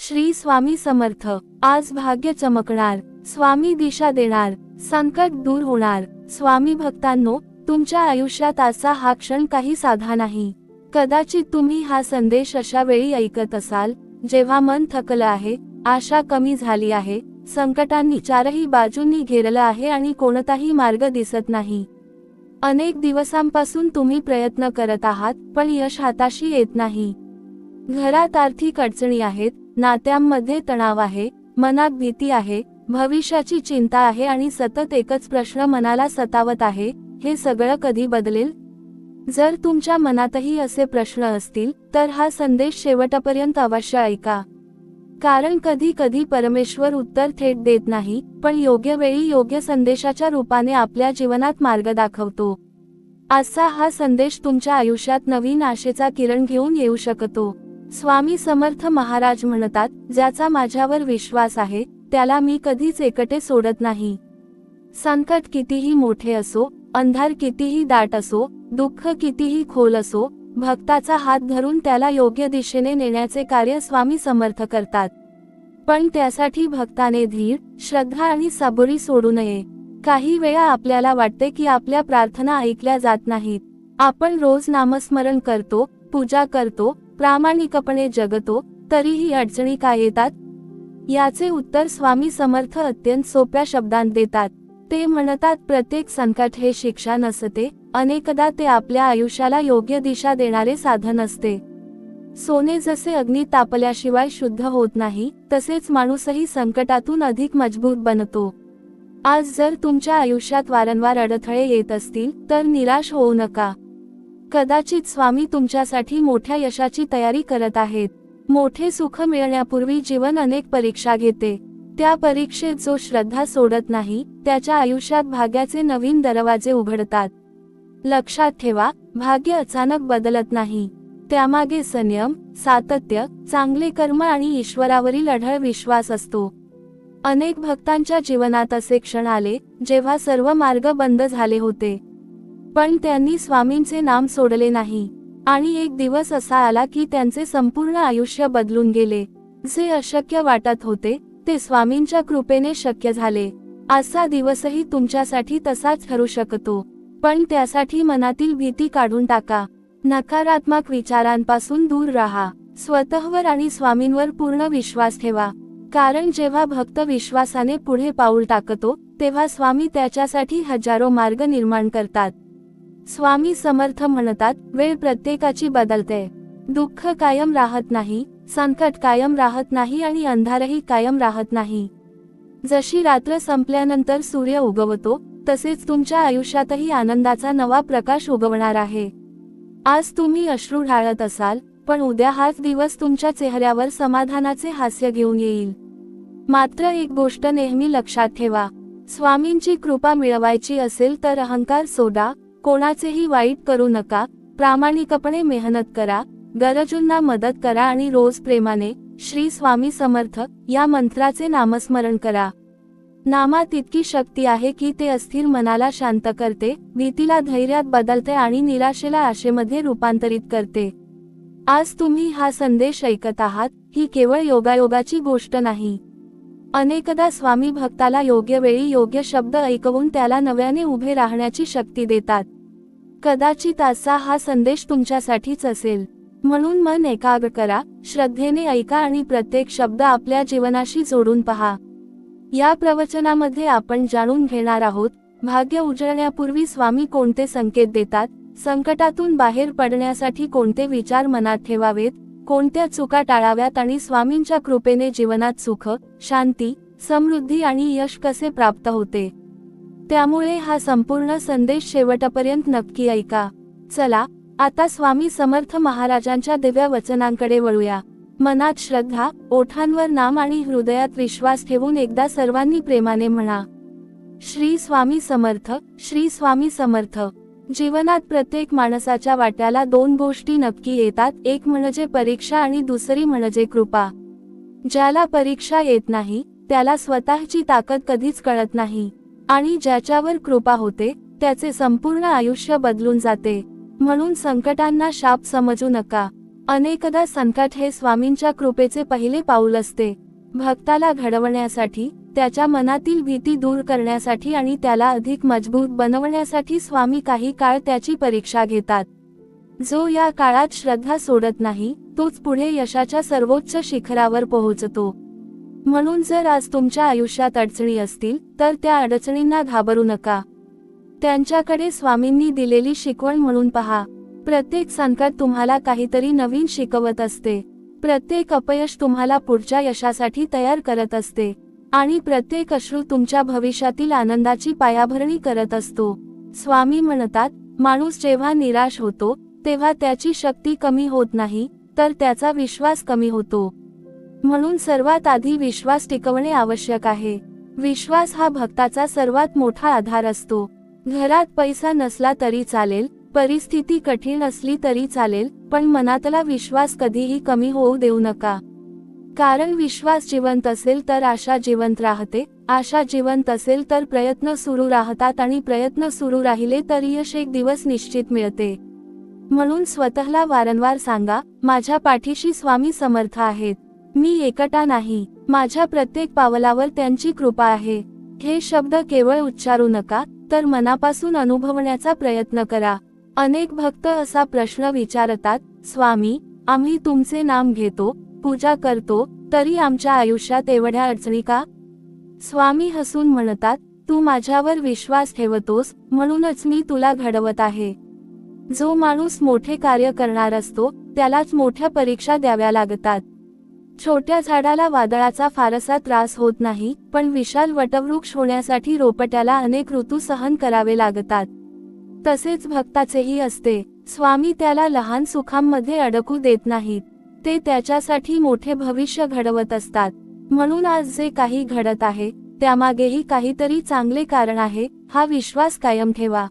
श्री स्वामी समर्थ। आज भाग्य चमकणार, स्वामी दिशा देणार, संकट दूर होणार। स्वामी भक्तांनो, तुमच्या आयुष्यात आजचा हा क्षण काही साधा नाही। कदाचित तुम्ही हा संदेश अशा वेळी ऐकत असाल जेव्हा मन थकलं आहे, आशा कमी झाली आहे, संकटांनी चारही बाजूंनी घेरलं आहे आणि कोणताही मार्ग दिसत नाही। अनेक दिवसांपासून तुम्ही प्रयत्न करत आहात, पण यश हाताशी येत नाही। घरात आर्थिक अडचणी आहेत, नात्यांमध्ये तणाव आहे, मनात भीती आहे, भविष्याची चिंता आहे आणि सतत एकच प्रश्न मनाला सतावत आहे, हे सगळं कधी बदलेल? जर तुमच्या मनातही असे प्रश्न असतील तर हा संदेश शेवटपर्यंत अवश्य ऐका। कारण कधी कधी परमेश्वर उत्तर थेट देत नाही, पण योग्य वेळी योग्य संदेशाच्या रूपाने आपल्या जीवनात मार्ग दाखवतो। आजचा हा संदेश तुमच्या आयुष्यात नवीन आशेचा किरण घेऊन येऊ शकतो। स्वामी समर्थ महाराज म्हणतात, ज्याचा माझ्यावर विश्वास आहे त्याला मी कधीच एकटे सोडत नाही। संकट कितीही मोठे असो, अंधार कितीही दाट असो, दुःख कितीही खोल असो, भक्ताचा हात धरून त्याला योग्य दिशेने नेण्याचे कार्य स्वामी समर्थ करतात। पण त्यासाठी भक्ताने धीर, श्रद्धा आणि सबुरी सोडू नये। काही वेळा आपल्याला वाटते की आपल्या प्रार्थना ऐकल्या जात नाहीत। आपण रोज नामस्मरण करतो, पूजा करतो, प्रामाणिकपणे जगतो, तरीही अडचणी का येतात? याचे उत्तर स्वामी समर्थ अत्यंत सोप्या शब्दांत देतात। ते म्हणतात, प्रत्येक संकट हे शिक्षा नसते, अनेकदा ते आपल्या आयुष्याला योग्य दिशा देणारे साधन असते। सोने जसे अग्नीत तापल्याशिवाय शुद्ध होत नाही, तसेच माणूसही संकटातून अधिक मजबूत बनतो। आज जर तुमच्या आयुष्यात वारंवार अडथळे येत असतील तर निराश होऊ नका। कदाचित स्वामी तुमच्यासाठी मोठ्या यशाची तयारी करत आहेत। मोठे सुख मिळण्यापूर्वी जीवन अनेक परीक्षा घेते। त्या परीक्षेत जो श्रद्धा सोडत नाही, त्याच्या आयुष्यात भाग्याचे नवीन दरवाजे उघडतात। लक्षात ठेवा, भाग्य अचानक बदलत नाही, त्यामागे संयम, सातत्य, चांगले कर्म आणि ईश्वरावरील अढळ विश्वास असतो। अनेक भक्तांच्या जीवनात असे क्षण आले जेव्हा सर्व मार्ग बंद झाले होते, पण त्यांनी स्वामींचे नाम सोडले नाही। आणि एक दिवस असा आला की त्यांचे संपूर्ण आयुष्य बदलून गेले। जे अशक्य वाटत होते ते स्वामींच्या कृपेने शक्य झाले। आजचा दिवसही तुमच्यासाठी तसाच ठरू शकतो, पण त्यासाठी मनातील भीती काढून टाका। नकारात्मक विचारांपासून दूर राहा, स्वतःवर आणि स्वामींवर पूर्ण विश्वास ठेवा। कारण जेव्हा भक्त विश्वासाने पुढे पाऊल टाकतो, तेव्हा स्वामी त्याच्यासाठी हजारो मार्ग निर्माण करतात। स्वामी समर्थ म्हणतात, वेळ प्रत्येकाची बदलते, दुःख कायम राहत नाही, संकट कायम राहत नाही आणि अंधारही कायम राहत नाही। जशी रात्र संपल्यानंतर सूर्य उगवतो, तसेच तुमच्या आयुष्यातही आनंदाचा नवा प्रकाश उगवणार आहे। आज तुम्ही अश्रू ढाळत असाल, पण उद्या हाच दिवस तुमच्या चेहऱ्यावर समाधानाचे हास्य घेऊन येईल। मात्र एक गोष्ट नेहमी लक्षात ठेवा, स्वामींची कृपा मिळवायची असेल तर अहंकार सोडा, कोणाचेही वाईट करू नका, प्रामाणिकपणे मेहनत करा, गरजूंना मदत करा आणि रोज प्रेमाने श्री स्वामी समर्थ या मंत्राचे नामस्मरण करा। नामात इतकी शक्ती आहे की ते अस्थिर मनाला शांत करते, भीतीला धैर्यात बदलते आणि निराशेला आशेमध्ये रूपांतरित करते। आज तुम्ही हा संदेश ऐकत आहात, ही केवळ योगायोगाची गोष्ट नाही। अनेकदा स्वामी भक्ताला योग्य वेळी योग्य शब्द ऐकवून त्याला नव्याने उभे राहण्याची शक्ती देतात। कदाचित आजचा हा संदेश तुमच्यासाठीच असेल। म्हणून मन एकाग्र करा, श्रद्धेने ऐका आणि प्रत्येक शब्द आपल्या जीवनाशी जोडून पहा। या प्रवचनामध्ये आपण जाणून घेणार आहोत, भाग्य उजळण्यापूर्वी स्वामी कोणते संकेत देतात, संकटातून बाहेर पडण्यासाठी कोणते विचार मनात ठेवावेत, कोणत्या चुका टाळाव्यात आणि स्वामींच्या कृपेने जीवनात सुख, शांती, समृद्धी आणि यश कसे प्राप्त होते। त्यामुळे हा संपूर्ण संदेश शेवटपर्यंत नक्की ऐका। चला, आता स्वामी समर्थ महाराजांच्या दिव्य वचनांकडे वळूया। मनात श्रद्धा, ओठांवर नाम आणि हृदयात विश्वास ठेवून एकदा सर्वांनी प्रेमाने म्हणा, श्री स्वामी समर्थ, श्री स्वामी समर्थ। जीवनात प्रत्येक माणसाच्या वाट्याला दोन गोष्टी नक्की येतात, एक म्हणजे परीक्षा आणि दुसरी म्हणजे कृपा। ज्याला परीक्षा येत नाही त्याला स्वतःची ताकद कधीच कळत नाही, आणि ज्याच्यावर कृपा होते त्याचे संपूर्ण आयुष्य बदलून जाते। म्हणून संकटांना शाप समजू नका, अनेकदा संकट हे स्वामींच्या कृपेचे पहिले पाऊल असते. भक्ताला घडवण्यासाठी, त्याच्या मनातील भीती दूर करण्यासाठी आणि त्याला अधिक मजबूत बनवण्यासाठी स्वामी काही काळ त्याची परीक्षा घेतात. जो या काळात श्रद्धा सोडत नाही, तोच पुढे यशाच्या सर्वोच्च शिखरावर पोहोचतो. म्हणून जर आज तुमच्या आयुष्यात अडचणी असतील, तर त्या अडचणींना घाबरू नका. त्यांच्याकडे स्वामींनी दिलेली शिकवण म्हणून पहा. प्रत्येक संकट तुम्हाला काहीतरी नवीन शिकवत असते. प्रत्येक अपयश तुम्हाला पुढच्या यशासाठी तयार करत असते. आणि प्रत्येक अश्रू तुमच्या भविष्यातील आनंदाची पायाभरणी करत असतो. स्वामी म्हणतात, माणूस जेव्हा निराश होतो, तेव्हा त्याची शक्ती कमी होत नाही, तर त्याचा विश्वास कमी होतो. म्हणून सर्वात आधी विश्वास टिकवणे आवश्यक आहे. विश्वास हा भक्ताचा सर्वात मोठा आधार असतो. घरात पैसा नसला तरी चालेल, परिस्थिती कठीण असली तरी चालेल, पण मनातला विश्वास कधीही कमी होऊ देऊ नका. कारण विश्वास जिवंत असेल तर आशा जिवंत राहते, आशा जिवंत असेल तर प्रयत्न सुरू राहतात आणि प्रयत्न सुरू राहिले तर यश एक दिवस निश्चित मिळते. म्हणून स्वतःला वारंवार सांगा, माझ्या पाठीशी स्वामी समर्थ आहेत. मी एकटा नाही, माझ्या प्रत्येक पावलावर त्यांची कृपा आहे. हे शब्द केवळ उच्चारू नका, तर मनापासून अनुभवण्याचा प्रयत्न करा. अनेक भक्त असा प्रश्न विचारतात, स्वामी, आम्ही तुमचे नाम घेतो, पूजा करतो, तरी आमच्या आयुष्यात एवढ्या अडचणी का? स्वामी हसून म्हणतात, तू माझ्यावर विश्वास ठेवतोस, म्हणूनच मी तुला घडवत आहे. जो माणूस मोठे कार्य करणार असतो, त्यालाच मोठ्या परीक्षा द्याव्या लागतात. छोट्या झाडाला वादळाचा फारसा त्रास होत नाही, पण विशाल वटवृक्ष होण्यासाठी रोपट्याला अनेक ऋतू सहन करावे लागतात. तसेच भक्ताचेही असते. स्वामी त्याला लहान सुखांमध्ये अडकू देत नाहीत. ते त्याच्यासाठी मोठे भविष्य घडवत असतात. म्हणून आज जे काही घडत आहे, त्यामागेही काहीतरी चांगले कारण आहे, हा विश्वास कायम ठेवा.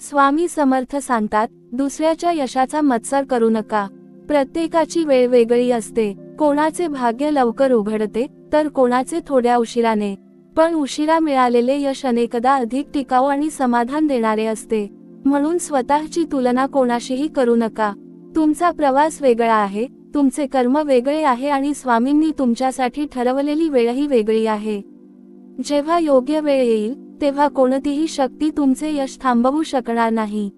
स्वामी समर्थ सांगतात, दुसऱ्याच्या यशाचा मत्सर करू नका. प्रत्येकाची वेळ वेगळी असते. कोणाचे भाग्य लवकर उघडते, तर कोणाचे थोड्या उशिराने. पण उशिरा मिळालेले यश अनेकदा अधिक टिकाऊ आणि समाधान देणारे असते. म्हणून स्वतःची तुलना कोणाशीही करू नका. तुमचा प्रवास वेगळा आहे, तुमचे कर्म वेगळे आहे आणि स्वामींनी तुमच्यासाठी ठरवलेली वेळही वेगळी आहे. जेव्हा योग्य वेळ येईल, तेव्हा कोणतीही शक्ती तुमचे यश थांबवू शकणार नाही.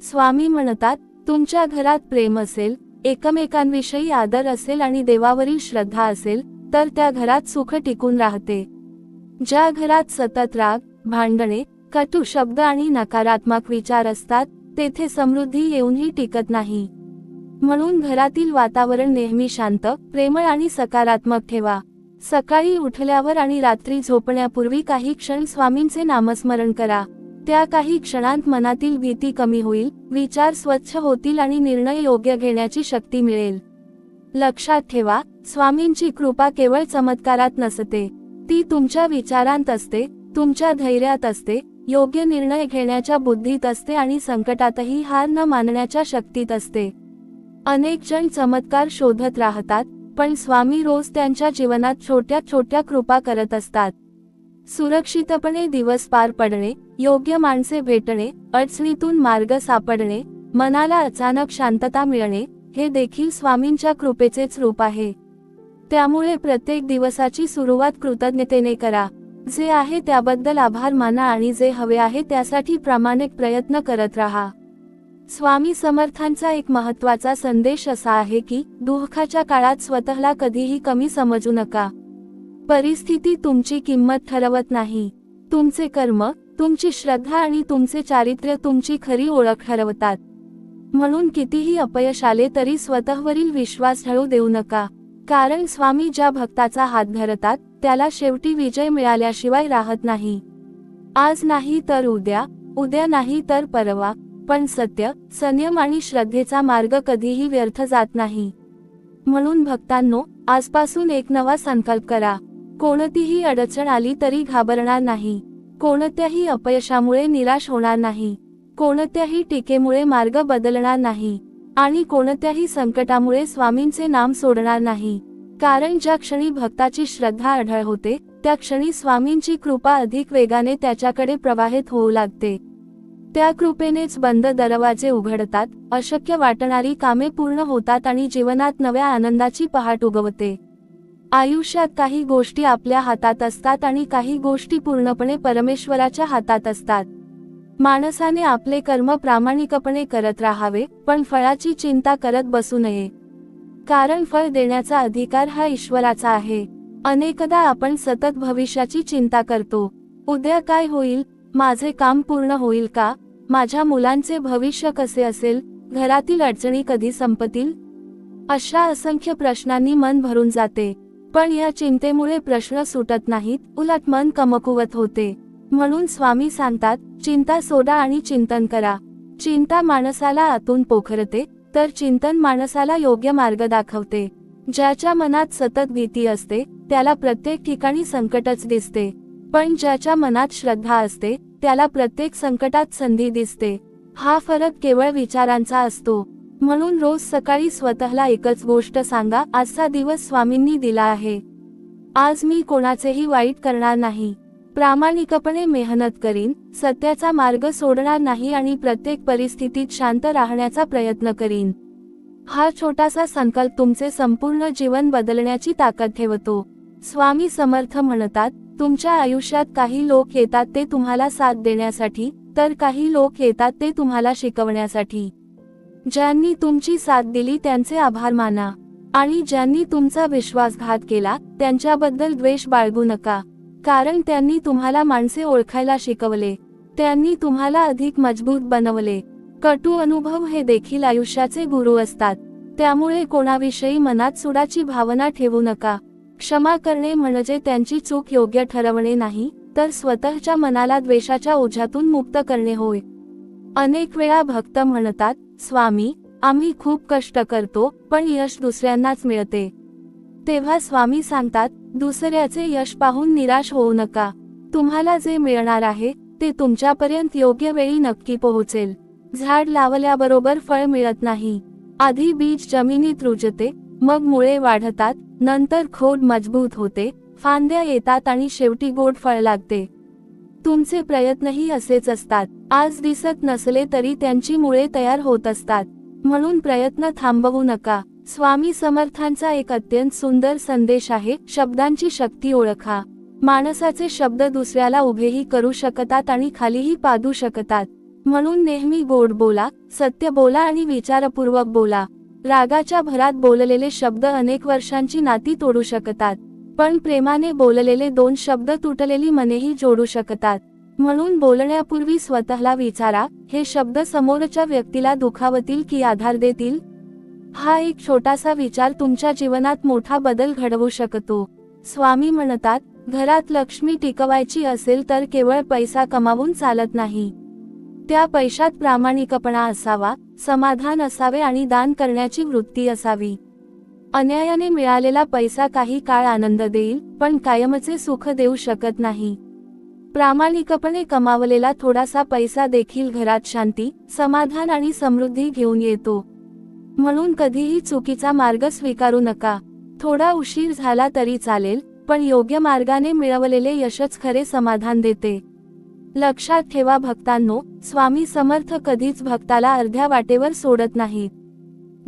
स्वामी म्हणतात, तुमच्या घरात प्रेम असेल, एकमेकांविषयी आदर असेल आणि देवावरील श्रद्धा असेल, तर त्या घरात सुख टिकून राहते. ज्या घरात सतत राग, भांडणे, कटू शब्द आणि नकारात्मक विचार असतात, तेथे समृद्धी येऊनही टिकत नाही. म्हणून घरातील वातावरण नेहमी शांत, प्रेमळ आणि सकारात्मक ठेवा. सकाळी उठल्यावर आणि रात्री झोपण्यापूर्वी काही क्षण स्वामींचे नामस्मरण करा. त्या काही क्षणांत मनातील भीती कमी होईल, विचार स्वच्छ होतील आणि निर्णय योग्य घेण्याची शक्ती मिळेल. लक्षात ठेवा, स्वामींची कृपा केवळ चमत्कारात नसते. ती तुमच्या विचारांत असते, तुमच्या धैर्यात असते, योग्य निर्णय घेण्याच्या बुद्धीत असते आणि संकटातही हार न मानण्याच्या शक्तीत असते. अनेक जण चमत्कार शोधत राहतात, पण स्वामी रोज त्यांच्या जीवनात छोट्या छोट्या कृपा करत असतात. सुरक्षितपणे दिवस पार पडणे, योग्य माणसे भेटणे, अडचणीतून मार्ग सापडणे, मनाला अचानक शांतता मिळणे, हे देखील स्वामींच्या कृपेचेच रूप आहे. त्यामुळे प्रत्येक दिवसाची सुरुवात कृतज्ञतेने करा. जे आहे त्याबद्दल आभार माना आणि जे हवे आहे त्यासाठी प्रामाणिक प्रयत्न करत राहा. स्वामी समर्थांचा एक महत्त्वाचा संदेश असा आहे की दुःखाच्या काळात स्वतःला कधीही कमी समजू नका. परिस्थिती तुमची किंमत ठरवत नाही. तुमचे कर्म, तुमची श्रद्धा आणि तुमचे चारित्र्य तुमची खरी ओळख ठरवतात. म्हणून कितीही अपयश आले तरी स्वतःवरील विश्वास ढळू देऊ नका. कारण स्वामी ज्या भक्ताचा हात धरतात, त्याला शेवटी विजय मिळाल्याशिवाय राहत नाही. आज नाही तर उद्या, उद्या नाही तर परवा, पण सत्य, संयम आणि श्रद्धेचा मार्ग कधीही व्यर्थ जात नाही. म्हणून भक्तांनो, आजपासून एक नवा संकल्प करा. कोणतीही अडचण आली तरी घाबरणार नाही. कोणत्याही अपयशामुळे निराश होणार नाही. कोणत्याही टीकेमुळे मार्ग बदलणार नाही. आणि कोणत्याही संकटामुळे स्वामींचे नाम सोडणार नाही. कारण ज्या क्षणी भक्ताची श्रद्धा अढळ होते, त्या क्षणी स्वामींची कृपा अधिक वेगाने त्याच्याकडे प्रवाहित होऊ लागते. त्या कृपेनेच बंद दरवाजे उघडतात, अशक्य वाटणारी कामे पूर्ण होतात आणि जीवनात नव्या आनंदाची पहाट उगवते. आयुष्यात काही गोष्टी आपल्या हातात असतात आणि काही गोष्टी पूर्णपणे परमेश्वराच्या हातात असतात. माणसाने आपले कर्म प्रामाणिकपणे करत राहावे, पण फळाची चिंता करत बसू नये. कारण फळ देण्याचा अधिकार हा ईश्वराचा आहे. अनेकदा आपण सतत भविष्याची चिंता करतो. उद्या काय होईल? माझे काम पूर्ण होईल का? माझ्या मुलांचे भविष्य कसे असेल? घरातील अडचणी कधी संपतील? अशा असंख्य प्रश्नांनी मन भरून जाते. पण या चिंतेमुळे प्रश्न सुटत नाहीत, उलट मन कमकुवत होते. म्हणून स्वामी सांगतात, चिंता सोडा आणि चिंतन करा. चिंता माणसाला आतून पोखरते, तर चिंतन माणसाला योग्य मार्ग दाखवते. ज्याच्या मनात सतत भीती असते, त्याला प्रत्येक ठिकाणी संकटच दिसते. पण ज्याच्या मनात श्रद्धा असते, त्याला प्रत्येक संकटात संधी दिसते. हा फरक केवळ विचारांचा असतो. म्हणून रोज सकाळी स्वतःला एकच गोष्ट सांगा, आजचा दिवस स्वामींनी दिला आहे. आज मी कोणाचेही वाईट करणार नाही. प्रामाणिकपणे मेहनत करीन, सत्याचा मार्ग सोडणार नाही आणि प्रत्येक परिस्थितीत शांत राहण्याचा प्रयत्न करीन. हा छोटासा संकल्प तुमचे संपूर्ण जीवन बदलण्याची ताकद ठेवतो. स्वामी समर्थ म्हणतात, तुमच्या आयुष्यात काही लोक येतात ते तुम्हाला साथ देण्यासाठी, तर काही लोक येतात ते तुम्हाला शिकवण्यासाठी. ज्यांनी तुमची साथ दिली त्यांचे आभार माना, आणि ज्यांनी तुमचा विश्वासघात केला त्यांच्याबद्दल द्वेष बाळगू नका. कारण त्यांनी तुम्हाला माणसे ओळखायला शिकवले, त्यांनी तुम्हाला अधिक मजबूत बनवले. कटू अनुभव हे देखील आयुष्याचे गुरु असतात. त्यामुळे कोणाविषयी मनात सुडाची भावना ठेवू नका. क्षमा करणे म्हणजे त्यांची चूक योग्य ठरवणे नाही, तर स्वतःच्या मनाला द्वेषाच्या ओझ्यातून मुक्त करणे होय. अनेक वेळा भक्त म्हणतात, स्वामी, आम्ही खूप कष्ट करतो, पण यश दुसऱ्यांनाच मिळते. तेव्हा स्वामी सांगतात, दुसऱ्याचे यश पाहून निराश होऊ नका. तुम्हाला जे मिळणार आहे ते तुमच्यापर्यंत योग्य वेळी नक्की पोहोचेल. झाड लावल्याबरोबर फळ मिळत नाही. आधी बीज जमिनीत रुजते, मग मुळे वाढतात, नंतर खोड मजबूत होते, फांद्या येतात आणि शेवटी गोड फळ लागते. तुमचे प्रयत्नही असेच असतात. आज दिसत नसले तरी त्यांची मुळे तयार होत असतात. म्हणून प्रयत्न थांबवू नका. स्वामी समर्थांचा एक अत्यंत सुंदर संदेश आहे, शब्दांची शक्ती ओळखा. माणसाचे शब्द दुसऱ्याला उभेही करू शकतात आणि खालीही पाडू शकतात. म्हणून नेहमी गोड बोला, सत्य बोला आणि विचारपूर्वक बोला. रागाच्या भरात बोललेले शब्द अनेक वर्षांची नाती तोडू शकतात, पण प्रेमाने बोललेले 2 शब्द तुटलेली मनेही जोडू शकतात. म्हणून बोलण्यापूर्वी स्वतःला विचारा, हे शब्द समोरच्या व्यक्तीला दुखावतील की आधार देतील? हा एक छोटासा विचार तुमच्या जीवनात मोठा बदल घडवू शकतो. स्वामी म्हणतात, घरात लक्ष्मी टिकवायची असेल तर केवळ पैसा कमावून चालत नाही. त्या पैशात प्रामाणिकपणा असावा, समाधान असावे आणि दान करण्याची वृत्ती असावी. अन्यायाने मिळालेला पैसा काही काळ आनंद देईल, पण कायमचे सुख देऊ शकत नाही. प्रामाणिकपणे कमावलेला थोडासा पैसा देखील घरात शांती, समाधान आणि समृद्धी घेऊन येतो. म्हणून कधीही चुकीचा मार्ग स्वीकारू नका. थोडा उशीर झाला तरी चालेल, पण योग्य मार्गाने मिळवलेले यशच खरे समाधान देते. लक्षात ठेवा भक्तांनो, स्वामी समर्थ कधीच भक्ताला अर्ध्या वाटेवर सोडत नाहीत.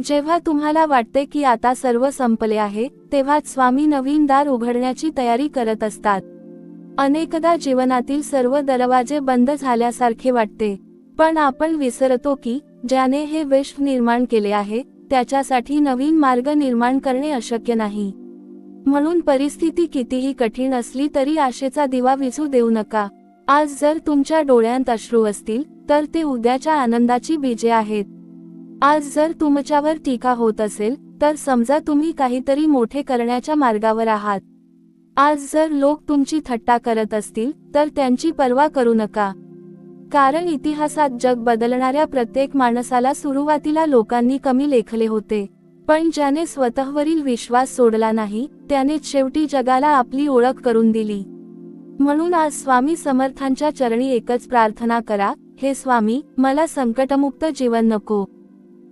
जेव्हा तुम्हाला वाटते की आता सर्व संपले आहे, तेव्हाच स्वामी नवीन दार उघडण्याची तयारी करत असतात. अनेकदा जीवनातील सर्व दरवाजे बंद झाल्यासारखे वाटते, पण आपण विसरतो की ज्याने हे विश्व निर्माण केले आहे, त्याच्यासाठी नवीन मार्ग निर्माण करणे अशक्य नाही. म्हणून परिस्थिती कितीही कठीण असली तरी आशेचा दिवा विझू देऊ नका. आज जर तुमच्या डोळ्यांत अश्रू असतील, तर ते उद्याच्या आनंदाची बीजे आहेत. आज जर तुमच्यावर टीका होत असेल, तर समजा तुम्ही काहीतरी मोठे करण्याच्या मार्गावर आहात. आज जर लोक तुमची थट्टा करत असतील, तर त्यांची पर्वा करू नका. कारण इतिहासात जग बदलणाऱ्या प्रत्येक माणसाला सुरुवातीला लोकांनी कमी लेखले होते, पण ज्याने स्वतःवरील विश्वास सोडला नाही, त्यानेच शेवटी जगाला आपली ओळख करून दिली. म्हणून आज स्वामी समर्थांच्या चरणी एकच प्रार्थना करा, हे स्वामी, मला संकटमुक्त जीवन नको,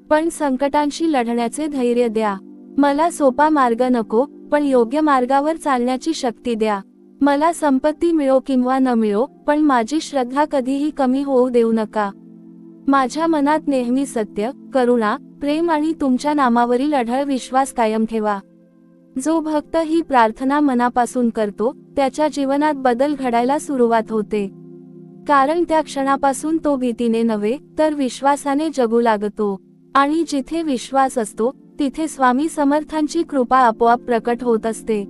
पण संकटांशी लढण्याचे धैर्य द्या. मला सोपा मार्ग नको, पण योग्य मार्गावर चालण्याची शक्ती द्या. मला संपत्ती मिळो किंवा न मिळो, पण माझी श्रद्धा कधीही कमी होऊ देऊ नका. माझ्या मनात नेहमी सत्य, करुणा, प्रेम आणि तुमच्या नामावरील अढळ विश्वास कायम ठेवा. जो भक्त ही प्रार्थना मनापासून करतो, त्याच्या जीवनात बदल घडायला सुरुवात होते. कारण त्या क्षणापासून तो भीतीने नव्हे, तर विश्वासाने जगू लागतो. आणि जिथे विश्वास असतो, तिथे स्वामी समर्थांची कृपा आपोआप प्रकट होत असते.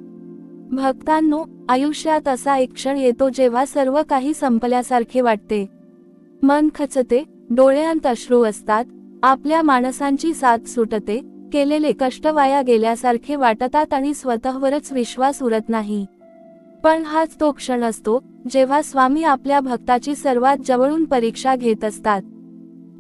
भक्तांनो, आयुष्यात असा एक क्षण येतो जेव्हा सर्व काही संपल्यासारखे वाटते. मन खचते, डोळ्यांत अश्रू असतात, आपल्या माणसांची साथ सुटते, केलेले कष्ट वाया गेल्यासारखे वाटतात आणि स्वतःवरच विश्वास उरत नाही. पण हाच तो क्षण असतो जेव्हा स्वामी आपल्या भक्ताची सर्वात जवळून परीक्षा घेत असतात.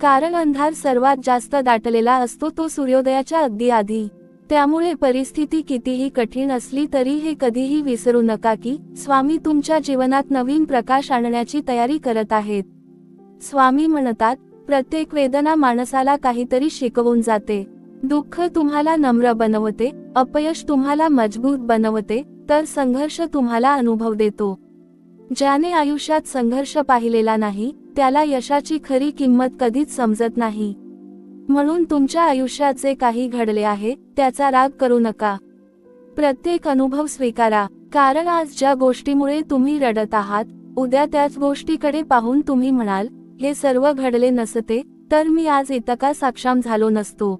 कारण अंधार सर्वात जास्त दाटलेला असतो तो सूर्योदयाच्या अगदी आधी. त्यामुळे परिस्थिती कितीही कठीण असली तरी हे कधीही विसरू नका की स्वामी तुमच्या जीवनात नवीन प्रकाश आणण्याची तयारी करत आहेत. स्वामी म्हणतात, प्रत्येक वेदना माणसाला काहीतरी शिकवून जाते. दुःख तुम्हाला नम्र बनवते, अपयश तुम्हाला मजबूत बनवते, तर संघर्ष तुम्हाला अनुभव देतो. ज्याने आयुष्यात संघर्ष पाहिलेला नाही, त्याला यशाची खरी किंमत कधीच समजत नाही. म्हणून तुमच्या आयुष्यात जे काही घडले आहे, त्याचा राग करू नका. प्रत्येक अनुभव स्वीकारा. कारण आज ज्या गोष्टीमुळे तुम्ही रडत आहात, उद्या त्याच गोष्टीकडे पाहून तुम्ही म्हणाल, हे सर्व घडले नसते तर मी आज इतका सक्षम झालो नसतो.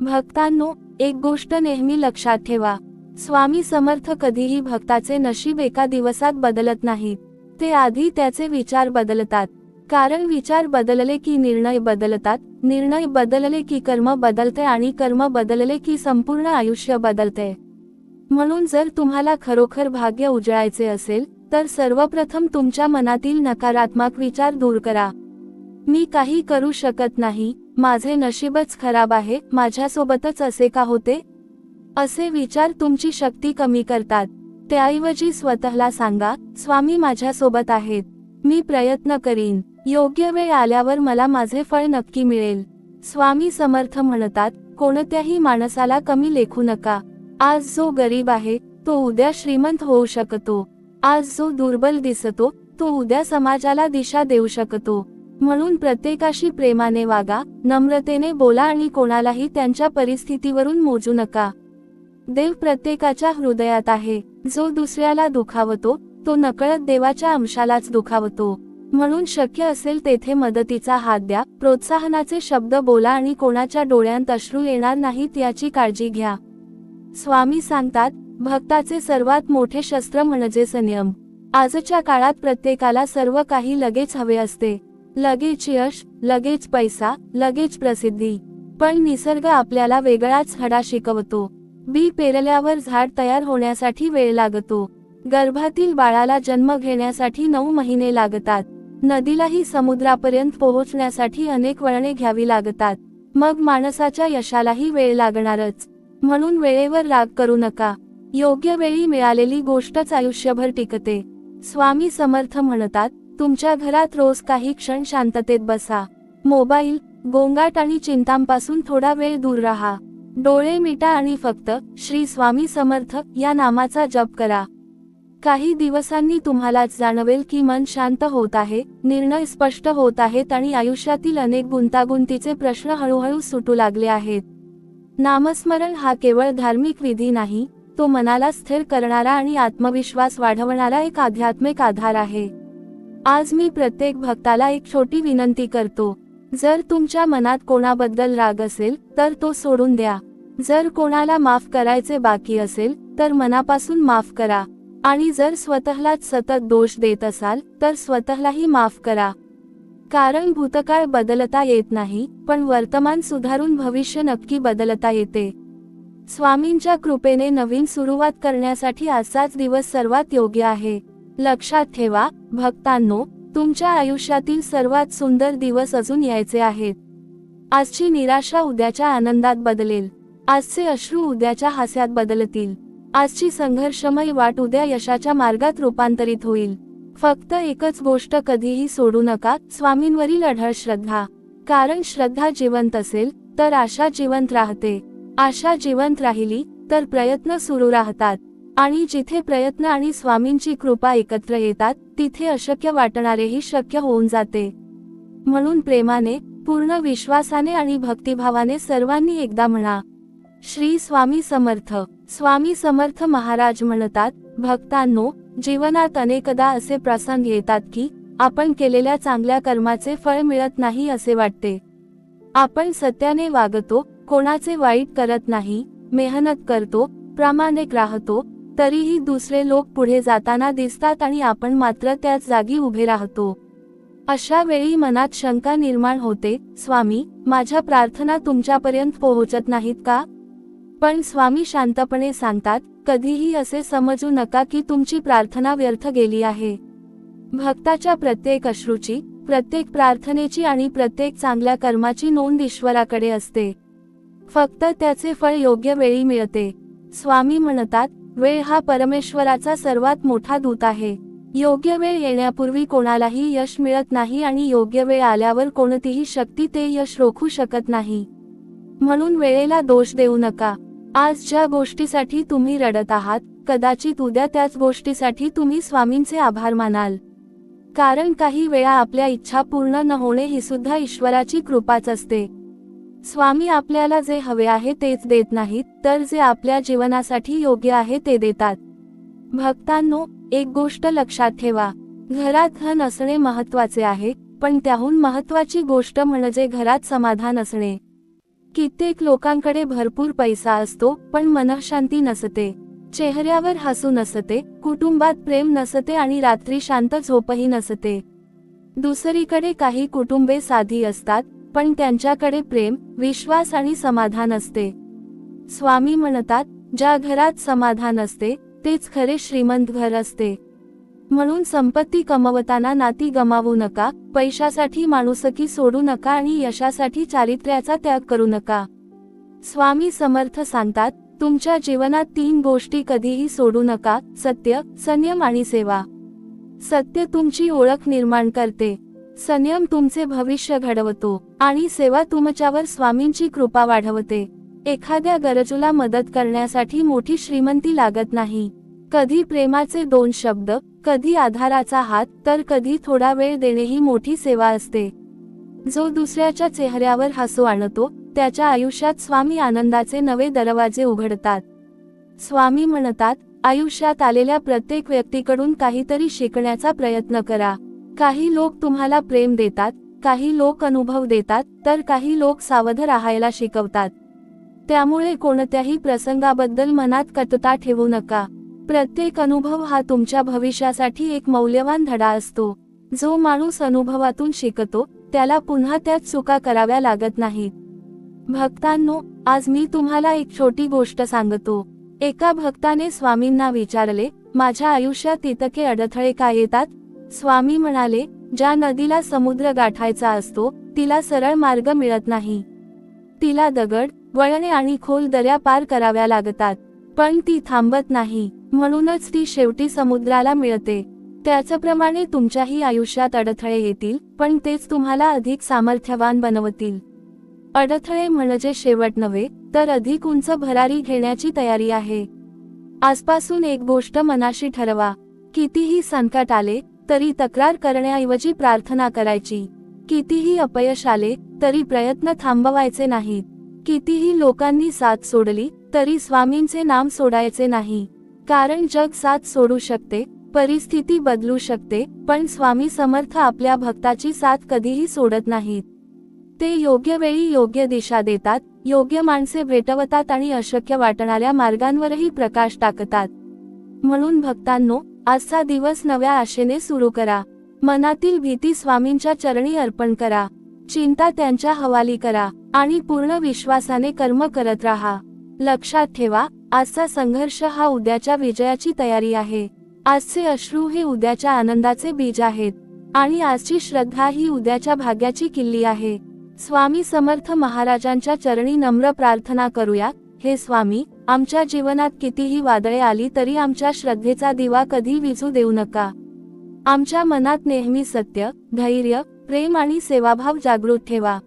भक्तांनो, एक गोष्ट नेहमी लक्षात ठेवा. स्वामी समर्थ कधीही भक्ताचे नशीब एका दिवसात बदलत नाहीत. ते आधी त्याचे विचार बदलतात. कारण विचार बदलले की निर्णय बदलतात, निर्णय बदलले की कर्म बदलते आणि कर्म बदलले की संपूर्ण आयुष्य बदलते. म्हणून जर तुम्हाला खरोखर भाग्य उजळायचे असेल, तर सर्वप्रथम तुमच्या मनातील नकारात्मक विचार दूर करा. मी काही करू शकत नाही, माझे नशीबच खराब आहे, माझ्यासोबतच असे का होते, असे विचार तुमची शक्ती कमी करतात. त्याऐवजी स्वतःला सांगा, स्वामी माझ्यासोबत आहेत, मी प्रयत्न करीन, योग्य वेळ आल्यावर मला माझे फळ नक्की मिळेल. स्वामी समर्थ म्हणतात, कोणत्याही माणसाला कमी लेखू नका. आज जो गरीब आहे, तो उद्या श्रीमंत होऊ शकतो. आज जो दुर्बल दिसतो, तो उद्या समाजाला दिशा देऊ शकतो. म्हणून प्रत्येकाशी प्रेमाने वागा, नम्रतेने बोला आणि कोणालाही त्यांच्या परिस्थितीवरून मोजू नका. देव प्रत्येकाच्या हृदयात आहे. जो दुसऱ्याला दुखावतो, तो नकळत देवाच्या अंशालाच दुखावतो. म्हणून शक्य असेल तेथे मदतीचा हात द्या, प्रोत्साहनाचे शब्द बोला आणि कोणाच्या डोळ्यांत अश्रू येणार नाहीत याची काळजी घ्या. स्वामी सांगतात, भक्ताचे सर्वात मोठे शस्त्र म्हणजे संयम. आजच्या काळात प्रत्येकाला सर्व काही लगेच हवे असते. लगेच यश, लगेच पैसा, लगेच प्रसिद्धी. पण निसर्ग आपल्याला वेगळाच धडा शिकवतो. बी पेरल्यावर झाड तयार होण्यासाठी वेळ लागतो. गर्भातील बाळाला जन्म घेण्यासाठी 9 महिने लागतात. नदीलाही समुद्रापर्यंत पोहोचण्यासाठी अनेक वळणे घ्यावी लागतात. मग माणसाच्या यशालाही वेळ लागणारच. म्हणून वेळेवर राग करू नका. योग्य वेळी मिळालेली गोष्टच आयुष्यभर टिकते. स्वामी समर्थ म्हणतात, तुमच्या घरात रोज काही क्षण शांततेत बसा. मोबाईल, गोंगाट आणि चिंतांपासून थोडा वेळ दूर राहा. डोळे मिटा आणि फक्त श्री स्वामी समर्थ या नामाचा जप करा. काही दिवसांनी तुम्हालाच जाणवेल की मन शांत होत आहे, निर्णय स्पष्ट होत आहेत आणि आयुष्यातील अनेक गुंतागुंतीचे प्रश्न हळूहळू सुटू लागले आहेत. नामस्मरण हा केवळ धार्मिक विधी नाही, तो मनाला स्थिर करणारा आणि आत्मविश्वास वाढवणारा एक आध्यात्मिक आधार आहे. आज मी प्रत्येक भक्ताला एक छोटी विनंती करतो. जर तुमच्या मनात कोणाबद्दल राग असेल तर तो सोडून द्या. जर कोणाला माफ करायचे बाकी असेल तर मनापासून माफ करा. आणि जर स्वतःलाच सतत दोष देत असाल तर स्वतःलाही माफ करा. कारण भूतकाळ बदलता येत नाही, पण वर्तमान सुधारून भविष्य नक्की बदलता येते. स्वामींच्या कृपेने नवीन सुरुवात करण्यासाठी आजचाच दिवस सर्वात योग्य आहे. लक्षात ठेवा, भक्तांनो, तुमच्या आयुष्यातील सर्वात सुंदर दिवस अजून यायचे आहेत. आजची निराशा उद्याच्या आनंदात बदलेल. आजचे अश्रू उद्याच्या हास्यात बदलतील. आजची संघर्षमय वाट उद्या यशाच्या मार्गात रूपांतरित होईल. फक्त एकच गोष्ट कधीही सोडू नका, स्वामींवरील अढळ श्रद्धा. कारण श्रद्धा जिवंत असेल तर आशा जिवंत राहते. आशा जिवंत राहिली तर प्रयत्न सुरू राहतात. आणि जिथे प्रयत्न आणि स्वामींची कृपा एकत्र येतात तिथे अशक्य वाटणारेही शक्य होऊन जाते. म्हणून प्रेमाने, पूर्ण विश्वासाने आणि भक्तिभावाने सर्वांनी एकदा म्हणा, श्री स्वामी समर्थ. स्वामी समर्थ महाराज म्हणतात, भक्तांनो, जीवनात अनेकदा असे प्रसंग येतात की आपण केलेल्या चांगल्या कर्माचे फळ मिळत नाही असे वाटते. आपण सत्याने वागतो, कोणाचे वाईट करत नाही, मेहनत करतो, प्रामाणिक राहतो, तरीही दुसरे लोक पुढे जाताना दिसतात आणि आपण मात्र त्याच जागी उभे राहतो. अशा वेळी मनात शंका निर्माण होते, स्वामी, माझ्या प्रार्थना तुमच्यापर्यंत पोहोचत नाहीत का? पण स्वामी शांतपणे सांगतात, कधीही असे समजू नका की तुमची प्रार्थना व्यर्थ गेली आहे. भक्ताच्या प्रत्येक अश्रूची, प्रत्येक प्रार्थनेची आणि प्रत्येक चांगल्या कर्माची नोंद ईश्वराकडे असते. फक्त त्याचे फळ योग्य वेळी मिळते. स्वामी म्हणतात, वेळ हा परमेश्वराचा सर्वात मोठा दूत आहे. योग्य वेळ येण्यापूर्वी कोणालाही यश मिळत नाही आणि योग्य वेळ आल्यावर कोणतीही शक्ती ते यश रोखू शकत नाही. म्हणून वेळेला दोष देऊ नका. आज ज्या गोष्टीसाठी तुम्ही रडत आहात, कदाचित उद्या त्याच गोष्टीसाठी तुम्ही स्वामींचे आभार मानाल. कारण काही वेळा आपल्या इच्छा पूर्ण न होणे ही सुद्धा ईश्वराची कृपाच असते. स्वामी आपल्याला जे हवे आहे तेच देत नाहीत, तर जे आपल्या जीवनासाठी योग्य आहे ते देतात. भक्तांनो, एक गोष्ट लक्षात ठेवा, घरात धन असणे महत्त्वाचे आहे, पण त्याहून महत्त्वाची गोष्ट म्हणजे घरात समाधान असणे. कित्येक लोकांकडे भरपूर पैसा असतो, पण मनःशांती नसते, चेहऱ्यावर हसू नसते, कुटुंबात प्रेम नसते आणि रात्री शांत झोपही नसते. दुसरीकडे काही कुटुंबे साधी असतात, पण त्यांच्याकडे प्रेम, विश्वास आणि समाधान असते. स्वामी म्हणतात, ज्या घरात समाधान असते तेच खरे श्रीमंत घर असते. म्हणून संपत्ती कमवताना नाती गमावू नका, पैशासाठी माणुसकी सोडू नका आणि यशासाठी चारित्र्याचा त्याग करू नका. स्वामी समर्थ सांगतात, तुमच्या जीवनात 3 गोष्टी कधीही सोडू नका, सत्य, संयम आणि सेवा. सत्य तुमची ओळख निर्माण करते, संयम तुमचे भविष्य घडवतो आणि सेवा तुमच्यावर स्वामींची कृपा वाढवते. एखाद्या गरजूला मदत करण्यासाठी मोठी श्रीमंती लागत नाही. कधी प्रेमाचे 2 शब्द, कधी आधाराचा हात, तर कधी थोडा वेळ देणे ही मोठी सेवा असते. जो दुसऱ्याच्या चेहऱ्यावर हसू आणतो, त्याच्या आयुष्यात स्वामी आनंदाचे नवे दरवाजे उघडतात. स्वामी म्हणतात, आयुष्यात आलेल्या प्रत्येक व्यक्तीकडून काहीतरी शिकण्याचा प्रयत्न करा. काही लोक तुम्हाला प्रेम देतात, काही लोक अनुभव देतात, तर काही लोक सावध राहायला शिकवतात. त्यामुळे कोणत्याही प्रसंगाबद्दल मनात कटुता ठेवू नका. प्रत्येक अनुभव हा तुमच्या भविष्यासाठी एक मौल्यवान धडा असतो. जो माणूस अनुभवातून शिकतो, त्याला पुन्हा त्यात चुका कराव्या लागत नाहीत. भक्तांनो, आज मी तुम्हाला एक छोटी गोष्ट सांगतो. एका भक्ताने स्वामींना विचारले, माझ्या आयुष्यात इतके अडथळे का येतात? स्वामी म्हणाले, ज्या नदीला समुद्र गाठायचा असतो, तिला सरळ मार्ग मिळत नाही. तिला दगड, वळणे आणि खोल दऱ्या पार कराव्या लागतात, पण ती थांबत नाही, म्हणूनच ती शेवटी समुद्राला मिळते. त्याचप्रमाणे तुमच्याही आयुष्यात अडथळे येतील, पण तेच तुम्हाला अधिक सामर्थ्यवान बनवतील. अडथळे म्हणजे शेवट नव्हे, तर अधिक उंच भरारी घेण्याची तयारी आहे. आजपासून एक गोष्ट मनाशी ठरवा, कितीही संकट आले तरी तक्रार करण्याऐवजी प्रार्थना करायची. कितीही अपयश आले तरी प्रयत्न थांबवायचे नाहीत. कितीही लोकांनी साथ सोडली तरी स्वामींचे नाम सोडायचे नाही. कारण जग साथ सोडू शकते, परिस्थिती बदलू शकते, पण स्वामी समर्थ आपल्या भक्ताची साथ कधीही सोडत नाहीत. ते योग्य वेळी योग्य दिशा देतात, योग्य माणसे भेटवतात आणि अशक्य वाटणाऱ्या मार्गांवरही प्रकाश टाकतात. म्हणून भक्तांनो, आजचा दिवस नव्या आशेने सुरू करा. मनातील भीती स्वामींच्या चरणी अर्पण करा, चिंता त्यांच्या हवाली करा आणि पूर्ण विश्वासाने कर्म करत राहा. लक्षात ठेवा, आजचा संघर्ष हा उद्याच्या विजयाची तयारी आहे. आजचे अश्रू हे उद्याच्या आनंदाचे बीज आहेत आणि आजची श्रद्धा ही उद्याच्या भाग्याची किल्ली आहे. स्वामी समर्थ महाराजांच्या चरणी नम्र प्रार्थना करूया. हे स्वामी, आमच्या जीवनात कितीही वादळे आली तरी आमच्या श्रद्धेचा दिवा कधी विझू देऊ नका. आमच्या मनात नेहमी सत्य, धैर्य, प्रेम आणि सेवाभाव जागृत ठेवा.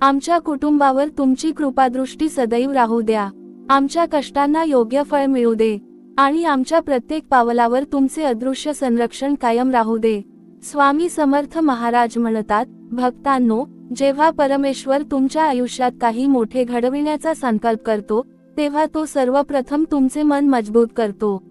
आमच्या कुटुंबावर तुमची कृपादृष्टी सदैव राहू द्या. आमच्या कष्टांना योग्य फळ मिळू दे. आणि आमच्या प्रत्येक पावलावर तुमचे अदृश्य संरक्षण कायम राहू दे. स्वामी समर्थ महाराज म्हणतात, भक्तांनो, जेव्हा परमेश्वर तुमच्या आयुष्यात काही मोठे घडविण्याचा संकल्प करतो, तेव्हा तो सर्वप्रथम तुमचे मन मजबूत करतो.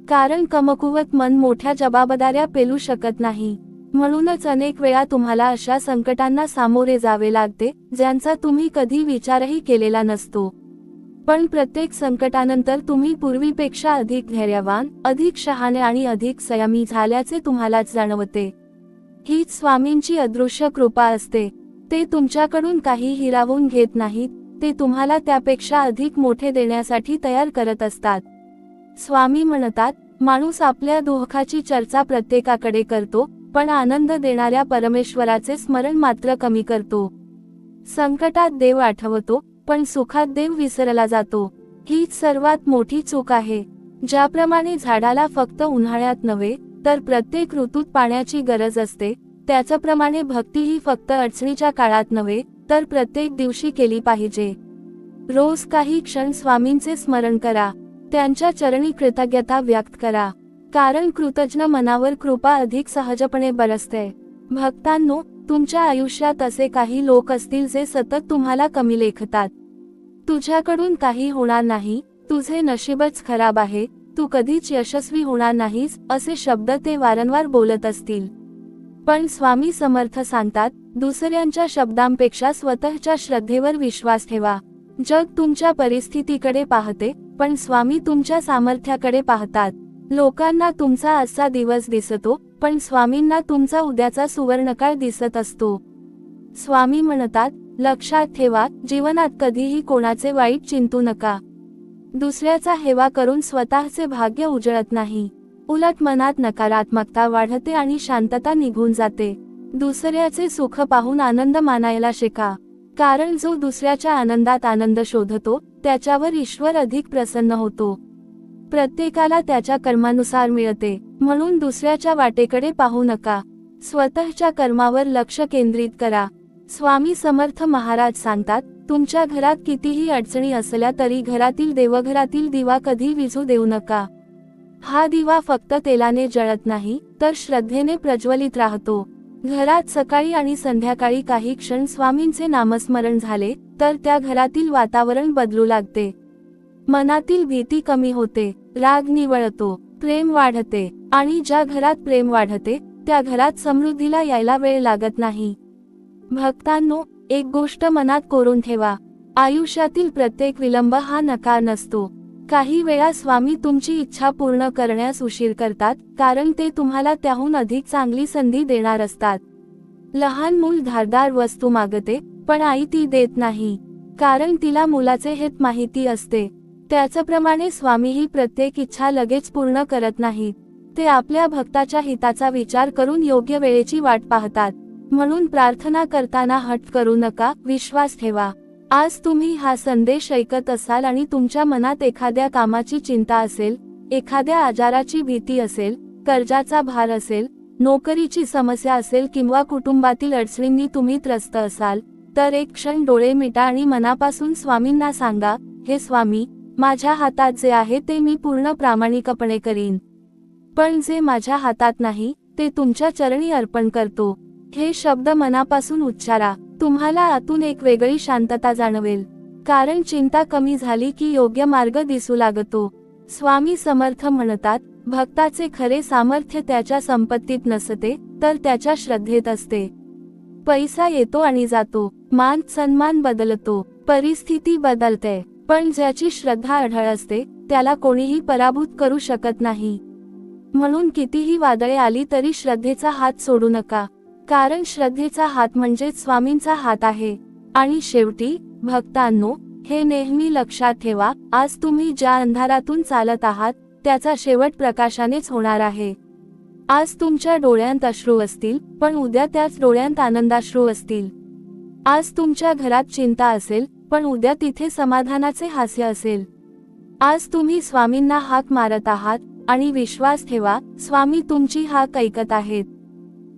कारण कमकुवत मन मोठ्या जबाबदाऱ्या पेलू शकत नाही. म्हणूनच अनेक वेळा तुम्हाला अशा संकटांना सामोरे जावे लागते, ज्यांचा तुम्ही कधी विचारही केलेला नसतो. पण प्रत्येक संकटानंतर तुम्ही पूर्वीपेक्षा अधिक धैर्यवान, अधिक शहाणे आणि अधिक संयमी झाल्याचे तुम्हालाच जाणवते. हीच स्वामींची अदृश्य कृपा असते. ते तुमच्याकडून काही हिरावून घेत नाहीत, ते तुम्हाला त्यापेक्षा अधिक मोठे देण्यासाठी तयार करत असतात. स्वामी म्हणतात, माणूस आपल्या दुःखाची चर्चा प्रत्येकाकडे करतो, पण आनंद देणाऱ्या परमेश्वराचे स्मरण मात्र कमी करतो. संकटात देव आठवतो, पण सुखात देव विसरला जातो. हीच सर्वात मोठी चूक आहे. ज्याप्रमाणे झाडाला फक्त उन्हाळ्यात नव्हे, तर प्रत्येक ऋतूत पाण्याची गरज असते, त्याचप्रमाणे भक्तीही फक्त अडचणीच्या काळात नव्हे, तर प्रत्येक दिवशी केली पाहिजे. रोज काही क्षण स्वामींचे स्मरण करा. त्यांच्या चरणी कृतज्ञता व्यक्त करा. कारण कृतज्ञ मनावर कृपा अधिक सहजपणे बरसते. भक्तांनो, तुमच्या आयुष्यात असे काही लोक असतील जे सतत तुम्हाला कमी लेखतात. तुझ्याकडून काही होणार नाही, तुझे नशीबच खराब आहे, तू कधीच यशस्वी होणार नाहीस, असे शब्द ते वारंवार बोलत असतील. पण स्वामी समर्थ सांगतात, दुसऱ्यांच्या शब्दांपेक्षा स्वतःच्या श्रद्धेवर विश्वास ठेवा. जग तुमच्या परिस्थितीकडे पाहते, पण स्वामी तुमच्या सामर्थ्याकडे पाहतात. लोकांना तुमचा आजचा दिवस दिसतो, पण स्वामींना तुमचा उद्याचा सुवर्णकाळ दिसत असतो. स्वामी म्हणतात, लक्षात ठेवा, जीवनात कधीही कोणाचे वाईट चिंतू नका. दुसऱ्याचा हेवा करून स्वतःचे भाग्य उजळत नाही. उलट मनात नकारात्मकता वाढते आणि शांतता निघून जाते. दुसऱ्याचे सुख पाहून आनंद मानायला शिका. कारण जो दुसऱ्याच्या आनंदात आनंद शोधतो, त्याच्यावर ईश्वर अधिक प्रसन्न होतो. प्रत्येकाला त्याच्या कर्मानुसार मिळते, म्हणून दुसऱ्याच्या वाटेकडे पाहू नका. स्वतःच्या कर्मावर लक्ष केंद्रित करा. स्वामी समर्थ महाराज सांगतात, तुमच्या घरात कितीही अडचणी असल्या तरी घरातील देवघरातील दिवा कधी विझू देऊ नका. हा दिवा फक्त तेलाने जळत नाही, तर श्रद्धेने प्रज्वलित राहतो. घरात सकाळी आणि संध्याकाळी काही क्षण स्वामींचे नामस्मरण झाले, तर त्या घरातील वातावरण बदलू लागते. मनातील भीती कमी होते, राग निवळतो, प्रेम वाढते, आणि ज्या घरात प्रेम वाढते, त्या घरात समृद्धीला यायला वेळ लागत नाही. भक्तांनो, एक गोष्ट मनात कोरून ठेवा, आयुष्यातील प्रत्येक विलंब हा नकार नसतो. काही वेळा स्वामी तुमची इच्छा पूर्ण करण्यास उशीर करतात, कारण ते तुम्हाला त्याहून अधिक चांगली संधी देणार असतात. लहान मूल धारदार वस्तू मागते, पण आई ती देत नाही, कारण तिला मुलाचे हित माहिती असते. त्याचप्रमाणे स्वामीही प्रत्येक इच्छा लगेच पूर्ण करत नाहीत. ते आपल्या भक्ताच्या हिताचा विचार करून योग्य वेळेची वाट पाहतात. म्हणून प्रार्थना करताना हट करू नका, विश्वास ठेवा. आज तुम्ही हा संदेश ऐकत असाल आणि तुमच्या मनात एखाद्या कामाची चिंता असेल, एखाद्या आजाराची भीती असेल, कर्जाचा भार असेल, नोकरीची समस्या असेल किंवा कुटुंबातील अडचणींनी तुम्ही त्रस्त असाल, तर एक क्षण डोळे मिटा आणि मनापासून स्वामींना सांगा, हे स्वामी, माझ्या हातात जे आहे ते मी पूर्ण प्रामाणिकपणे करीन. पण जे माझ्या हातात नाही, ते तुमच्या चरणी अर्पण करतो. हे शब्द मनापासून उच्चारा. तुम्हाला आतून एक वेगळी शांतता जाणवेल. कारण चिंता कमी झाली की योग्य मार्ग दिसू लागतो. स्वामी समर्थ म्हणतात, भक्ताचे खरे सामर्थ्य त्याच्या संपत्तीत नसते, तर त्याच्या श्रद्धेत असते. पैसा येतो आणि जातो, मान सन्मान बदलतो, परिस्थिती बदलते, पण ज्याची श्रद्धा अढळ असते, त्याला कोणीही पराभूत करू शकत नाही. म्हणून कितीही वादळे आली तरी श्रद्धेचा हात सोडू नका. कारण श्रद्धेचा हात म्हणजे स्वामींचा हात आहे. आणि शेवटी, भक्तांनो, हे नेहमी लक्षात ठेवा, आज तुम्ही ज्या अंधारातून चालत आहात, त्याचा शेवट प्रकाशानेच होणार आहे. आज तुमच्या डोळ्यांत अश्रू असतील, पण उद्या त्याच डोळ्यांत आनंदाश्रू असतील. आज तुमच्या घरात चिंता असेल, पण उद्या तिथे समाधानाचे हास्य असेल. आज तुम्ही स्वामींना हाक मारत आहात, आणि विश्वास ठेवा, स्वामी तुमची हाक ऐकत आहेत.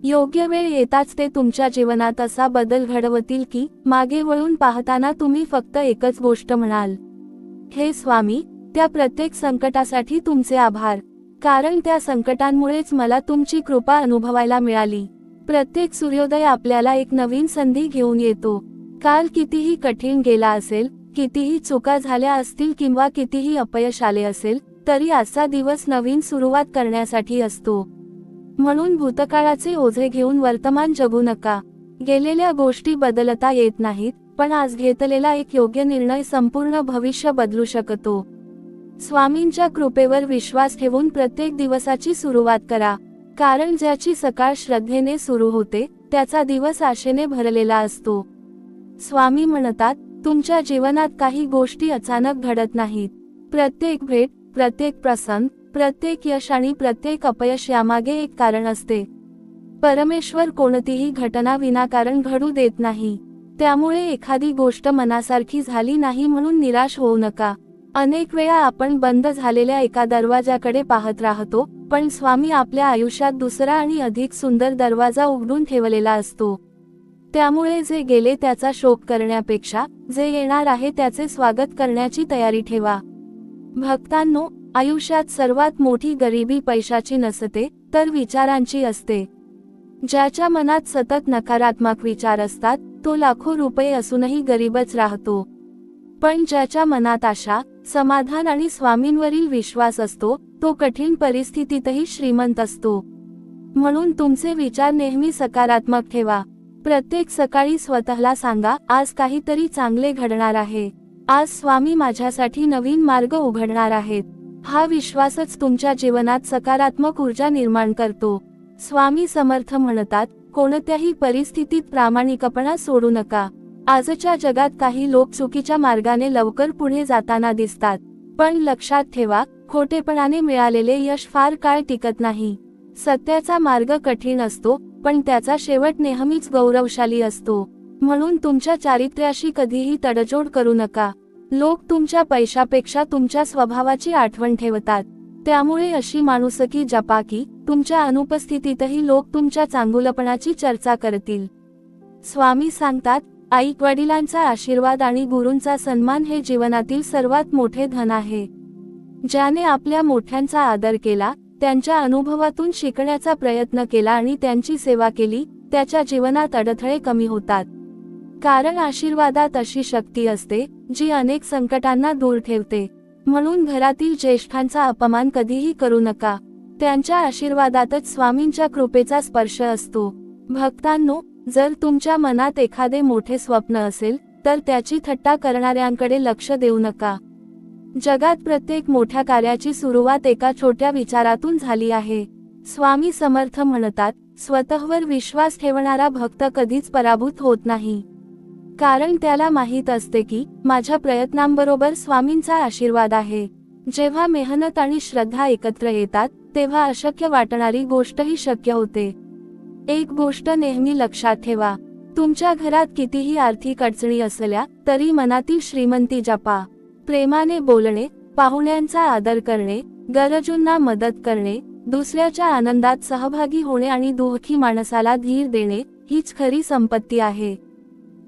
योग्य वेळ येताच ते तुमच्या जीवनात असा बदल घडवतील की मागे वळून पाहताना तुम्ही फक्त एकच गोष्ट म्हणाल, हे स्वामी, त्या प्रत्येक संकटासाठी तुमचे आभार, कारण त्या संकटांमुळेच मला तुमची कृपा अनुभवायला मिळाली. प्रत्येक सूर्योदय आपल्याला एक नवीन संधी घेऊन येतो. काल कितीही कठीण गेला असेल, कितीही चुका झाल्या असतील किंवा कितीही अपयश आले असेल, तरी आजचा दिवस नवीन सुरुवात करण्यासाठी असतो. म्हणून भूतकाळाचे ओझे घेऊन वर्तमान जगू नका. गेलेल्या गोष्टी बदलता येत नाहीत, पण आज घेतलेला एक योग्य निर्णय संपूर्ण भविष्य बदलू शकतो. स्वामींच्या कृपेवर विश्वास ठेवून प्रत्येक दिवसाची सुरुवात करा, कारण ज्याची सकाळ श्रद्धेने सुरू होते त्याचा दिवस आशेने भरलेला असतो. स्वामी म्हणतात, तुमच्या जीवनात काही गोष्टी अचानक घडत नाहीत. प्रत्येक भेट, प्रत्येक प्रसंग, प्रत्येक यश आणि प्रत्येक अपयश यामागे एक कारण असते. परमेश्वर कोणतीही घटना विनाकारण घडू देत नाही. त्यामुळे एखादी गोष्ट मनासारखी झाली नाही म्हणून निराश होऊ नका. अनेक वेळा आपण बंद झालेल्या एका दरवाजाकडे पाहत राहतो, पण स्वामी आपल्या आयुष्यात दुसरा आणि अधिक सुंदर दरवाजा उघडून ठेवलेला असतो. त्यामुळे जे गेले त्याचा शोक करण्यापेक्षा जे येणार आहे त्याचे स्वागत करण्याची तयारी ठेवा. भक्तांनो, आयुष्यात सर्वात मोठी गरिबी पैशाची नसते, तर विचारांची असते. ज्याच्या मनात सतत नकारात्मक विचार असतात, तो लाखो रुपये असूनही गरीबच राहतो. पण ज्याच्या मनात आशा, समाधान आणि स्वामींवरील विश्वास असतो, तो कठीण परिस्थितीतही श्रीमंत असतो. म्हणून तुमचे विचार नेहमी सकारात्मक ठेवा. प्रत्येक सकाळी स्वतःला सांगा, आज काहीतरी चांगले घडणार आहे. आज स्वामी माझ्यासाठी नवीन मार्ग उघडणार आहेत. हा विश्वासच तुमच्या जीवनात सकारात्मक ऊर्जा निर्माण करतो. स्वामी समर्थ म्हणतात, कोणत्याही परिस्थितीत प्रामाणिकपणा सोडू नका. आजच्या जगात काही लोक चुकीच्या मार्गाने लवकर पुढे जाताना दिसतात, पण लक्षात ठेवा, खोटेपणाने मिळालेले यश फार काळ टिकत नाही. सत्याचा मार्ग कठीण असतो, पण त्याचा शेवट नेहमीच गौरवशाली असतो. म्हणून तुमच्या चारित्र्याशी कधीही तडजोड करू नका. लोक तुमच्या पैशापेक्षा तुमच्या स्वभावाची आठवण ठेवतात. त्यामुळे अशी माणुसकी जपा की तुमच्या अनुपस्थितीतही लोक तुमच्या चांगुलपणाची चर्चा करतील. स्वामी सांगतात, आई वडिलांचा आशीर्वाद आणि गुरूंचा सन्मान हे जीवनातील सर्वात मोठे धन आहे. ज्याने आपल्या मोठ्यांचा आदर केला, त्यांच्या अनुभवातून शिकण्याचा प्रयत्न केला आणि त्यांची सेवा केली, त्याच्या जीवनात अडथळे कमी होतात. कारण आशीर्वादात अशी शक्ती असते, जी अनेक संकटांना दूर ठेवते. म्हणून घरातील ज्येष्ठांचा अपमान कधीही करू नका. त्यांच्या आशीर्वादातच स्वामींच्या कृपेचा स्पर्श असतो. भक्तांनो, जर तुमच्या मनात एखादे मोठे स्वप्न असेल, तर त्याची थट्टा करणाऱ्यांकडे लक्ष देऊ नका. जगात प्रत्येक मोठ्या कार्याची सुरुवात एका छोट्या विचारातून झाली आहे. स्वामी समर्थ म्हणतात, स्वतःवर विश्वास ठेवणारा भक्त कधीच पराभूत होत नाही. कारण त्याला माहीत असते की माझ्या प्रयत्नांबरोबर स्वामींचा आशीर्वाद आहे. जेव्हा मेहनत आणि श्रद्धा एकत्र येतात, तेव्हा अशक्य वाटणारी गोष्टही शक्य होते. एक गोष्ट नेहमी लक्षात ठेवा, तुमच्या घरात कितीही आर्थिक अडचणी असल्या तरी मनातील श्रीमंती जपा. प्रेमाने बोलणे, पाहुण्यांचा आदर करणे, गरजूंना मदत करणे, दुसऱ्याच्या आनंदात सहभागी होणे आणि दुःखी माणसाला धीर देणे, हीच खरी संपत्ती आहे.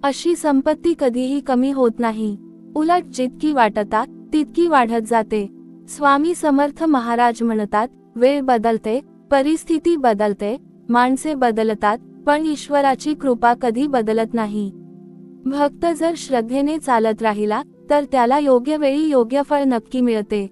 अशी संपत्ती कधीही कमी होत नाही. उलट जितकी वाटता तितकी वाढत जाते. स्वामी समर्थ महाराज म्हणतात, वेळ बदलते, परिस्थिती बदलते, माणसे बदलतात, पण ईश्वराची कृपा कधी बदलत नाही. भक्त जर श्रद्धेने चालत राहिला, तर त्याला योग्य वेळी योग्य फळ नक्की मिळते.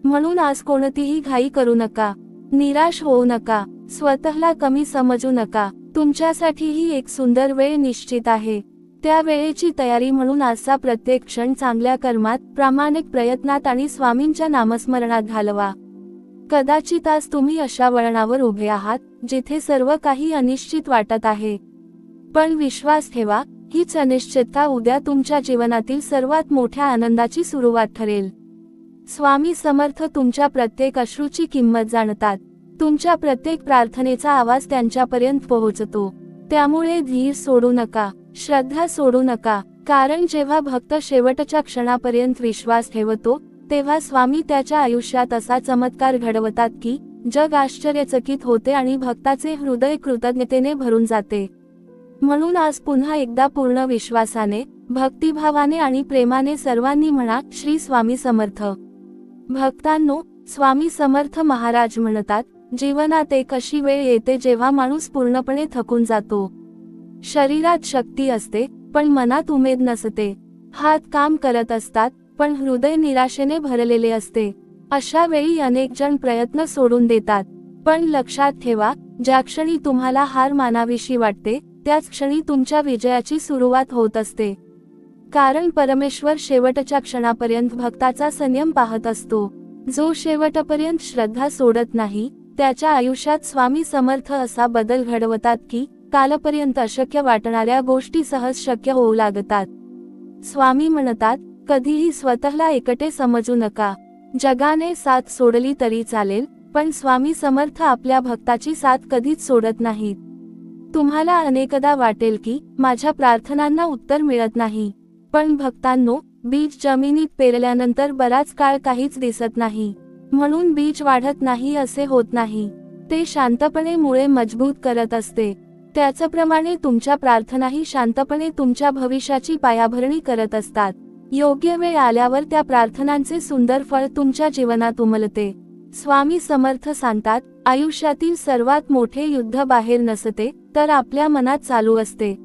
म्हणून आज कोणतीही घाई करू नका, निराश होऊ नका, स्वतःला कमी समजू नका. तुमच्यासाठी ही एक सुंदर वेळ निश्चित आहे. त्या वेळेची तयारी म्हणून आजचा प्रत्येक क्षण चांगल्या कर्मात, प्रामाणिक प्रयत्नात आणि स्वामींच्या नामस्मरणात घालवा. कदाचित आज तुम्ही अशा वळणावर उभे आहात, जिथे सर्व काही अनिश्चित वाटत आहे. पण विश्वास ठेवा, हीच अनिश्चितता उद्या तुमच्या जीवनातील सर्वात मोठ्या आनंदाची सुरुवात ठरेल. स्वामी समर्थ तुमच्या प्रत्येक अश्रूची किंमत जाणतात. तुमच्या प्रत्येक प्रार्थनेचा आवाज त्यांच्यापर्यंत पोहोचतो. त्यामुळे धीर सोडू नका, श्रद्धा सोडू नका. कारण जेव्हा भक्त शेवटच्या क्षणापर्यंत विश्वास ठेवतो, तेव्हा स्वामी त्याच्या आयुष्यात असा चमत्कार घडवतात की जग आश्चर्यचकित होते आणि भक्ताचे हृदय कृतज्ञतेने भरून जाते. म्हणून आज पुन्हा एकदा पूर्ण विश्वासाने, भक्तिभावाने आणि प्रेमाने सर्वांनी म्हणा, श्री स्वामी समर्थ. भक्तांनो, स्वामी समर्थ महाराज म्हणतात, जीवनात एक अशी वेळ येते जेव्हा माणूस पूर्णपणे थकून जातो. शरीरात शक्ती असते पण मनात उमेद नसते. हात काम करत असतात पण हृदय निराशेने भरलेले असते. अशा वेळी अनेक जण प्रयत्न सोडून देतात. पण लक्षात ठेवा, ज्या क्षणी तुम्हाला हार मानावीशी वाटते त्याच क्षणी तुमच्या विजयाची सुरुवात होत असते. कारण परमेश्वर शेवटच्या क्षणापर्यंत भक्ताचा संयम पाहत असतो. जो शेवटपर्यंत श्रद्धा सोडत नाही त्याच्या आयुष्यात स्वामी समर्थ असा बदल घडवतात की कालपर्यंत अशक्य वाटणाऱ्या गोष्टी सहज शक्य होऊ लागतात. स्वामी म्हणतात, कधीही स्वतःला एकटे समजू नका. जगाने साथ सोडली तरी चालेल, पण स्वामी समर्थ आपल्या भक्ताची साथ कधीच सोडत नाहीत. तुम्हाला अनेकदा वाटेल की माझ्या प्रार्थनांना उत्तर मिळत नाही. पण भक्तांनो, बीज जमिनीत पेरल्यानंतर बराच काळ काहीच दिसत नाही. म्हणून बीज वाढत नाही असे होत नाही. ते शांतपणे मुळे मजबूत करत असते. त्याचप्रमाणे तुमच्या प्रार्थनाही शांतपणे तुमच्या भविष्याची पायाभरणी करत असतात. योग्य वेळ आल्यावर त्या प्रार्थनांचे सुंदर फळ तुमच्या जीवनात उमलते. स्वामी समर्थ सांगतात, आयुष्यातील सर्वात मोठे युद्ध बाहेर नसते तर आपल्या मनात चालू असते.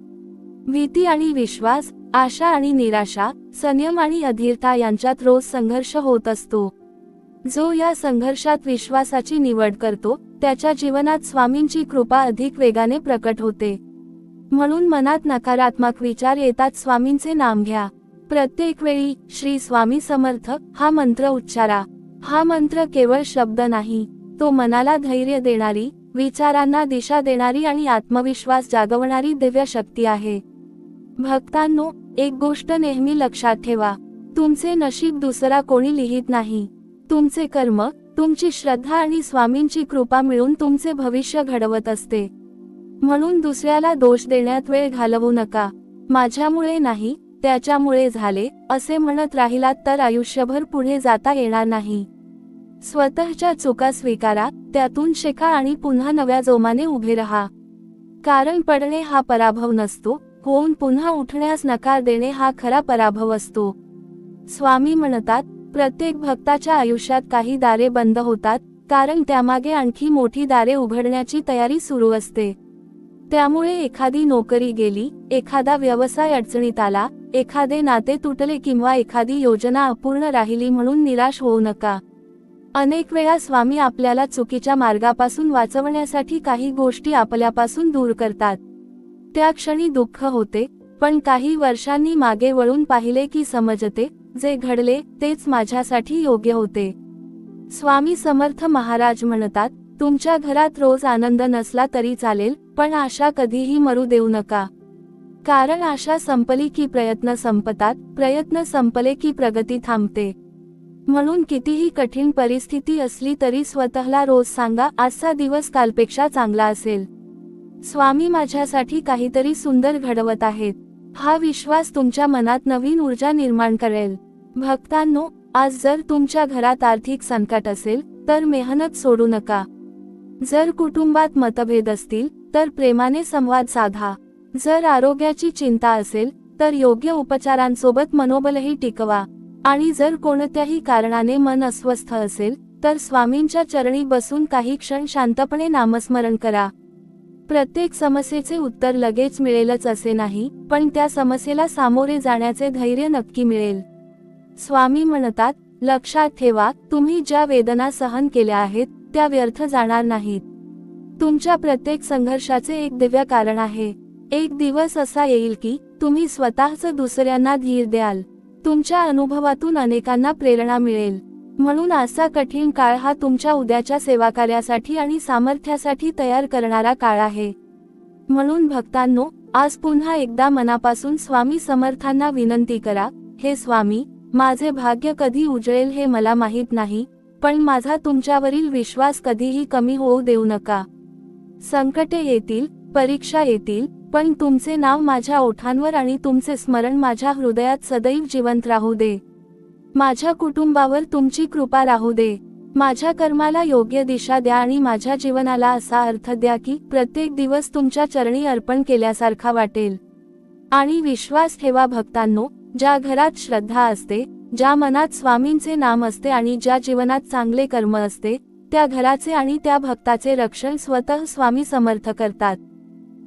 भीती आणि विश्वास, आशा आणि निराशा, संयम आणि अधीरता यांच्यात रोज संघर्ष होत असतो. जो या संघर्षात विश्वासाची निवड करतो त्याच्या जीवनात स्वामींची कृपा अधिक वेगाने प्रकट होते. म्हणून मनात नकारात्मक विचार येतात स्वामींचे नाम घ्या. प्रत्येक वेळी श्री स्वामी समर्थ हा मंत्र उच्चारा. हा मंत्र केवळ शब्द नाही, तो मनाला धैर्य देणारी, विचारांना दिशा देणारी आणि आत्मविश्वास जागवणारी दिव्य शक्ती आहे. भक्तांनो, एक गोष्ट नेहमी लक्षात ठेवा, तुमचे नशीब दुसरा कोणी लिहित नाही. तुमचे कर्म, तुमची श्रद्धा आणि स्वामींची कृपा मिळून तुमचे भविष्य घडवत असते. म्हणून दुसऱ्याला दोष देण्यात वेळ घालवू नका. माझ्यामुळे नाही, त्याच्यामुळे झाले असे म्हणत राहिलात तर आयुष्यभर पुढे जाता येणार नाही. स्वतःच्या चुका स्वीकारा, त्यातून शिका आणि पुन्हा नव्या जोमाने उभे रहा. कारण पडणे हा पराभव नसतो, होऊन पुन्हा उठण्यास नकार देणे हा खरा पराभव असतो. स्वामी म्हणतात, प्रत्येक भक्ताच्या आयुष्यात काही दारे बंद होतात कारण त्यामागे आणखी मोठी दारे उघडण्याची तयारी सुरू असते. त्यामुळे एखादी नोकरी गेली, एखादा व्यवसाय अडचणीत आला, एखादे नाते तुटले किंवा एखादी योजना अपूर्ण राहिली म्हणून निराश होऊ नका. अनेक वेळा स्वामी आपल्याला चुकीच्या मार्गापासून वाचवण्यासाठी काही गोष्टी आपल्यापासून दूर करतात. त्या क्षणी दुःख होते, पण काही वर्षांनी मागे वळून पाहिले की समजते, जे घडले तेच माझ्यासाठी योग्य होते. स्वामी समर्थ महाराज म्हणतात, तुमच्या घरात रोज आनंद नसला तरी चालेल, पण आशा कधीही मरू देऊ नका. कारण आशा संपली की प्रयत्न संपतात, प्रयत्न संपले की प्रगती थांबते. म्हणून कितीही कठीण परिस्थिती असली तरी स्वतःला रोज सांगा, आजचा दिवस कालपेक्षा चांगला असेल. स्वामी माझ्यासाठी काहीतरी सुंदर घडवत आहेत. हा विश्वास तुमच्या मनात नवीन ऊर्जा निर्माण करेल. भक्तांनो, आज जर तुमच्या घरात आर्थिक संकट असेल तर मेहनत सोडू नका. जर कुटुंबात मतभेद असतील तर प्रेमाने संवाद साधा. जर आरोग्याची चिंता असेल तर योग्य उपचारांसोबत मनोबलही टिकवा. आणि जर कोणत्याही कारणाने मन अस्वस्थ असेल तर स्वामींच्या चरणी बसून काही क्षण शांतपणे नामस्मरण करा. प्रत्येक समस्येचे उत्तर लगेच मिळेलच असे नाही, पण त्या समस्येला सामोरे जाण्याचे धैर्य नक्की मिळेल. स्वामी म्हणतात, लक्षात ठेवा, तुम्ही ज्या वेदना सहन केल्या आहेत त्या व्यर्थ जाणार नाहीत. तुमच्या प्रत्येक संघर्षाचे एक दिव्य कारण आहे. एक दिवस असा येईल की तुम्ही स्वतःच दुसऱ्यांना धीर द्याल. तुमच्या अनुभवातून अनेकांना प्रेरणा मिळेल. म्हणून असा कठीण काळ हा तुमच्या उद्याच्या सेवाकार्यासाठी आणि सामर्थ्यासाठी तयार करणारा काळ आहे. म्हणून भक्तांनो, आज पुन्हा एकदा मनापासून स्वामी समर्थांना विनंती करा, हे स्वामी, माझे भाग्य कधी उजळेल हे मला माहीत नाही, पण माझा तुमच्यावरील विश्वास कधीही कमी होऊ देऊ नका. संकटे येतील, परीक्षा येतील, पण तुमचे नाव माझ्या ओठांवर आणि तुमचे स्मरण माझ्या हृदयात सदैव जिवंत राहू दे. माझ्या कुटुंबावर तुमची कृपा राहू दे. माझ्या कर्माला योग्य दिशा द्या आणि माझ्या जीवनाला असा अर्थ द्या की प्रत्येक दिवस तुमच्या चरणी अर्पण केल्यासारखा वाटेल. आणि विश्वास ठेवा भक्तांनो, ज्या घरात श्रद्धा असते, ज्या मनात स्वामींचे नाम असते आणि ज्या जीवनात चांगले कर्म असते, त्या घराचे आणि त्या भक्ताचे रक्षण स्वतः स्वामी समर्थ करतात.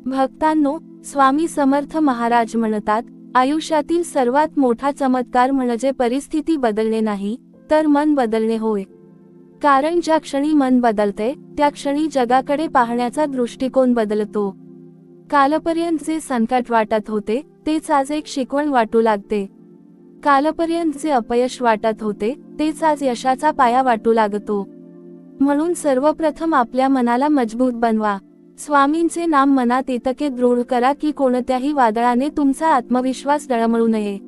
भक्तांनो, स्वामी समर्थ महाराज म्हणतात, आयुष्यातील सर्वात मोठा चमत्कार म्हणजे परिस्थिती बदलणे नाही, तर मन बदलणे होय. कारण ज्या क्षणी मन बदलते, त्या क्षणी जगाकडे पाहण्याचा दृष्टिकोन बदलतो. कालपर्यंत जे संकट वाटत होते, तेच आज एक शिकवण वाटू लागते. कालपर्यंत जे अपयश वाटत होते, तेच आज यशाचा पाया वाटू लागतो. म्हणून सर्वप्रथम आपल्या मनाला मजबूत बनवा. स्वामींचे नाम मनात इतके दृढ करा की कोणत्याही वादळाने तुमचा आत्मविश्वास डळमळू नये.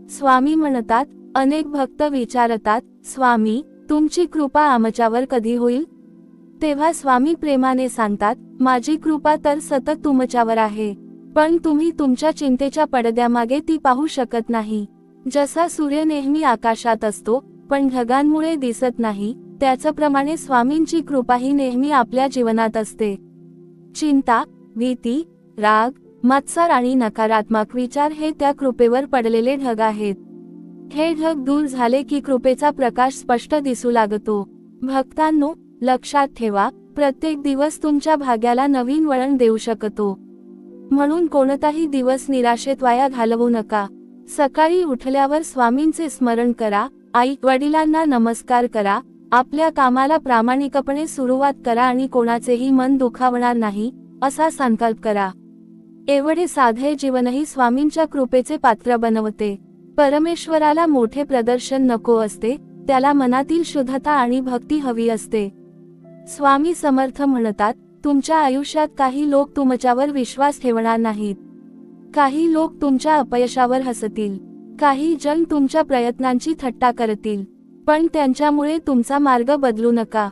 स्वामी म्हणतात, अनेक भक्त विचारतात, स्वामी, तुमची कृपा आमच्यावर कधी होईल? तेव्हा स्वामी प्रेमाने सांगतात, माझी कृपा तर सतत तुमच्यावर आहे, पण तुम्ही तुमच्या चिंतेच्या पडद्यामागे ती पाहू शकत नाही. जसा सूर्य नेहमी आकाशात असतो, पण ढगांमुळे दिसत नाही, त्याचप्रमाणे स्वामींची कृपाही नेहमी आपल्या जीवनात असते. चिंता, भीती, राग, मत्सर आणि नकारात्मक विचार हे त्या कृपेवर पडलेले ढग आहेत. हे ढग दूर झाले की कृपेचा प्रकाश स्पष्ट दिसू लागतो. भक्तांनो, लक्षात ठेवा, प्रत्येक दिवस तुमच्या भाग्याला नवीन वळण देऊ शकतो. म्हणून कोणताही दिवस निराशेत वाया घालवू नका. सकाळी उठल्यावर स्वामींचे स्मरण करा, आई वडिलांना नमस्कार करा, आपल्या कामाला प्रामाणिकपणे सुरुवात करा आणि कोणाचेही मन दुखावणार नाही, असा संकल्प करा. एवढे साधे जीवनही स्वामींच्या कृपेचे पात्र बनवते. परमेश्वराला मोठे प्रदर्शन नको असते, त्याला मनातील शुद्धता आणि भक्ती हवी असते. स्वामी समर्थ म्हणतात, तुमच्या आयुष्यात काही लोक तुमच्यावर विश्वास ठेवणार नाहीत. काही लोक तुमच्या अपयशावर हसतील. काही जण तुमच्या प्रयत्नांची थट्टा करतील. पण त्यांच्यामुळे तुमचा मार्ग बदलू नका.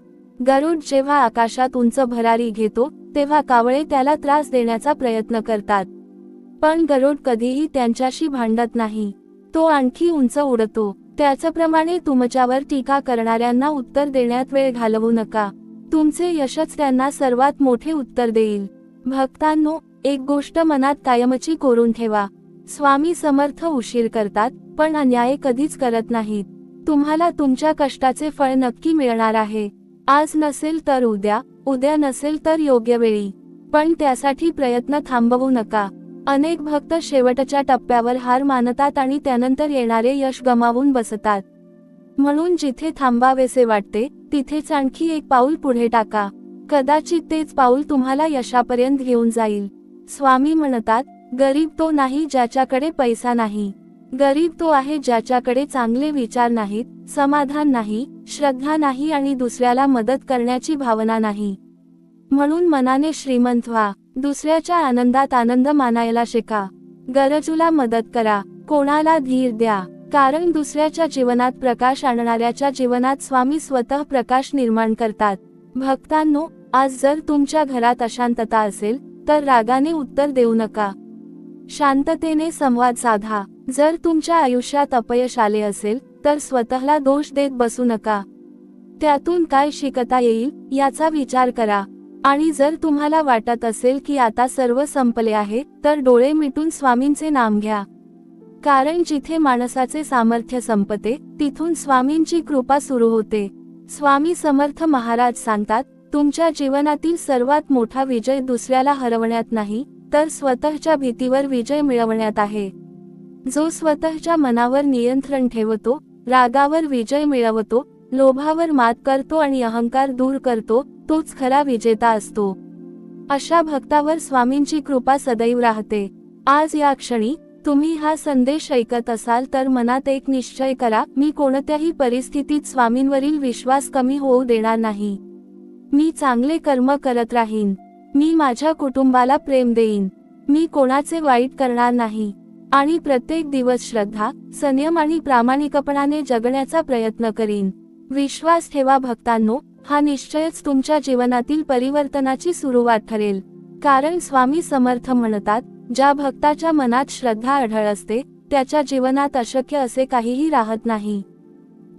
गरुड जेव्हा आकाशात उंच भरारी घेतो, तेव्हा कावळे त्याला त्रास देण्याचा प्रयत्न करतात. पण गरुड कधीही त्यांच्याशी भांडत नाही. तो आणखी उंच उडतो. त्याचप्रमाणे तुमच्यावर टीका करणाऱ्यांना उत्तर देण्यात वेळ घालवू नका. तुमचे यशच त्यांना सर्वात मोठे उत्तर देईल. भक्तांनो, एक गोष्ट मनात कायमची कोरून ठेवा. स्वामी समर्थ उशीर करतात, पण अन्याय कधीच करत नाहीत. तुम्हाला तुमच्या कष्टाचे फळ नक्की मिळणार आहे. आज नसेल तर उद्या, उद्या नसेल तर योग्य वेळी. पण त्यासाठी प्रयत्न थांबवू नका. अनेक भक्त शेवटच्या टप्प्यावर हार मानतात आणि त्यानंतर येणारे यश गमावून बसतात. म्हणून जिथे थांबावेसे वाटते, तिथेच आणखी एक पाऊल पुढे टाका. कदाचित तेच पाऊल तुम्हाला यशापर्यंत घेऊन जाईल. स्वामी म्हणतात, गरीब तो नाही ज्याच्याकडे पैसा नाही. गरीब तो आहे ज्याच्याकडे चांगले विचार नाहीत, समाधान नाही, श्रद्धा नाही आणि दुसऱ्याला मदत करण्याची भावना नाही. म्हणून मनाने श्रीमंत व्हा. दुसऱ्याच्या आनंदात आनंद मानायला शिका. गरजूला मदत करा. कोणाला धीर द्या. कारण दुसऱ्याच्या जीवनात प्रकाश आणणाऱ्याच्या जीवनात स्वामी स्वतः प्रकाश निर्माण करतात. भक्तांनो, आज जर तुमच्या घरात अशांतता असेल, तर रागाने उत्तर देऊ नका. शांततेने संवाद साधा. जर तुमच्या आयुष्यात अपयश आले असेल, तर स्वतःला दोष देत बसू नका. त्यातून काय शिकता येईल याचा विचार करा. आणि जर तुम्हाला वाटत असेल की आता सर्व संपले आहे, तर डोळे मिटून स्वामींचे नाम घ्या. कारण जिथे माणसाचे सामर्थ्य संपते, तिथून स्वामींची कृपा सुरू होते. स्वामी समर्थ महाराज सांगतात, तुमच्या जीवनातील सर्वात मोठा विजय दुसऱ्याला हरवण्यात नाही, तर स्वतःच्या भीतीवर विजय मिळवण्यात आहे. जो स्वतःच्या मनावर नियंत्रण ठेवतो, रागावर विजय मिळवतो, लोभावर मात करतो आणि अहंकार दूर करतो, तोच खरा विजेता असतो. अशा भक्तावर स्वामींची कृपा सदैव राहते. आज या क्षणी तुम्ही हा संदेश ऐकत असाल तर मनात एक निश्चय करा, मी कोणत्याही परिस्थितीत स्वामींवरील विश्वास कमी होऊ देणार नाही. मी चांगले कर्म करत राहीन. मी माझ्या कुटुंबाला प्रेम देईन. मी कोणाचे वाईट करणार नाही. आणि प्रत्येक दिवस श्रद्धा, संयम आणि प्रामाणिकपणाने जगण्याचा प्रयत्न करीन. विश्वास ठेवा भक्तांनो, हा निश्चयच तुमच्या जीवनातील परिवर्तनाची सुरुवात ठरेल. कारण स्वामी समर्थ म्हणतात, ज्या भक्ताच्या मनात श्रद्धा अढळ असते, त्याच्या जीवनात अशक्य असे काहीही राहत नाही.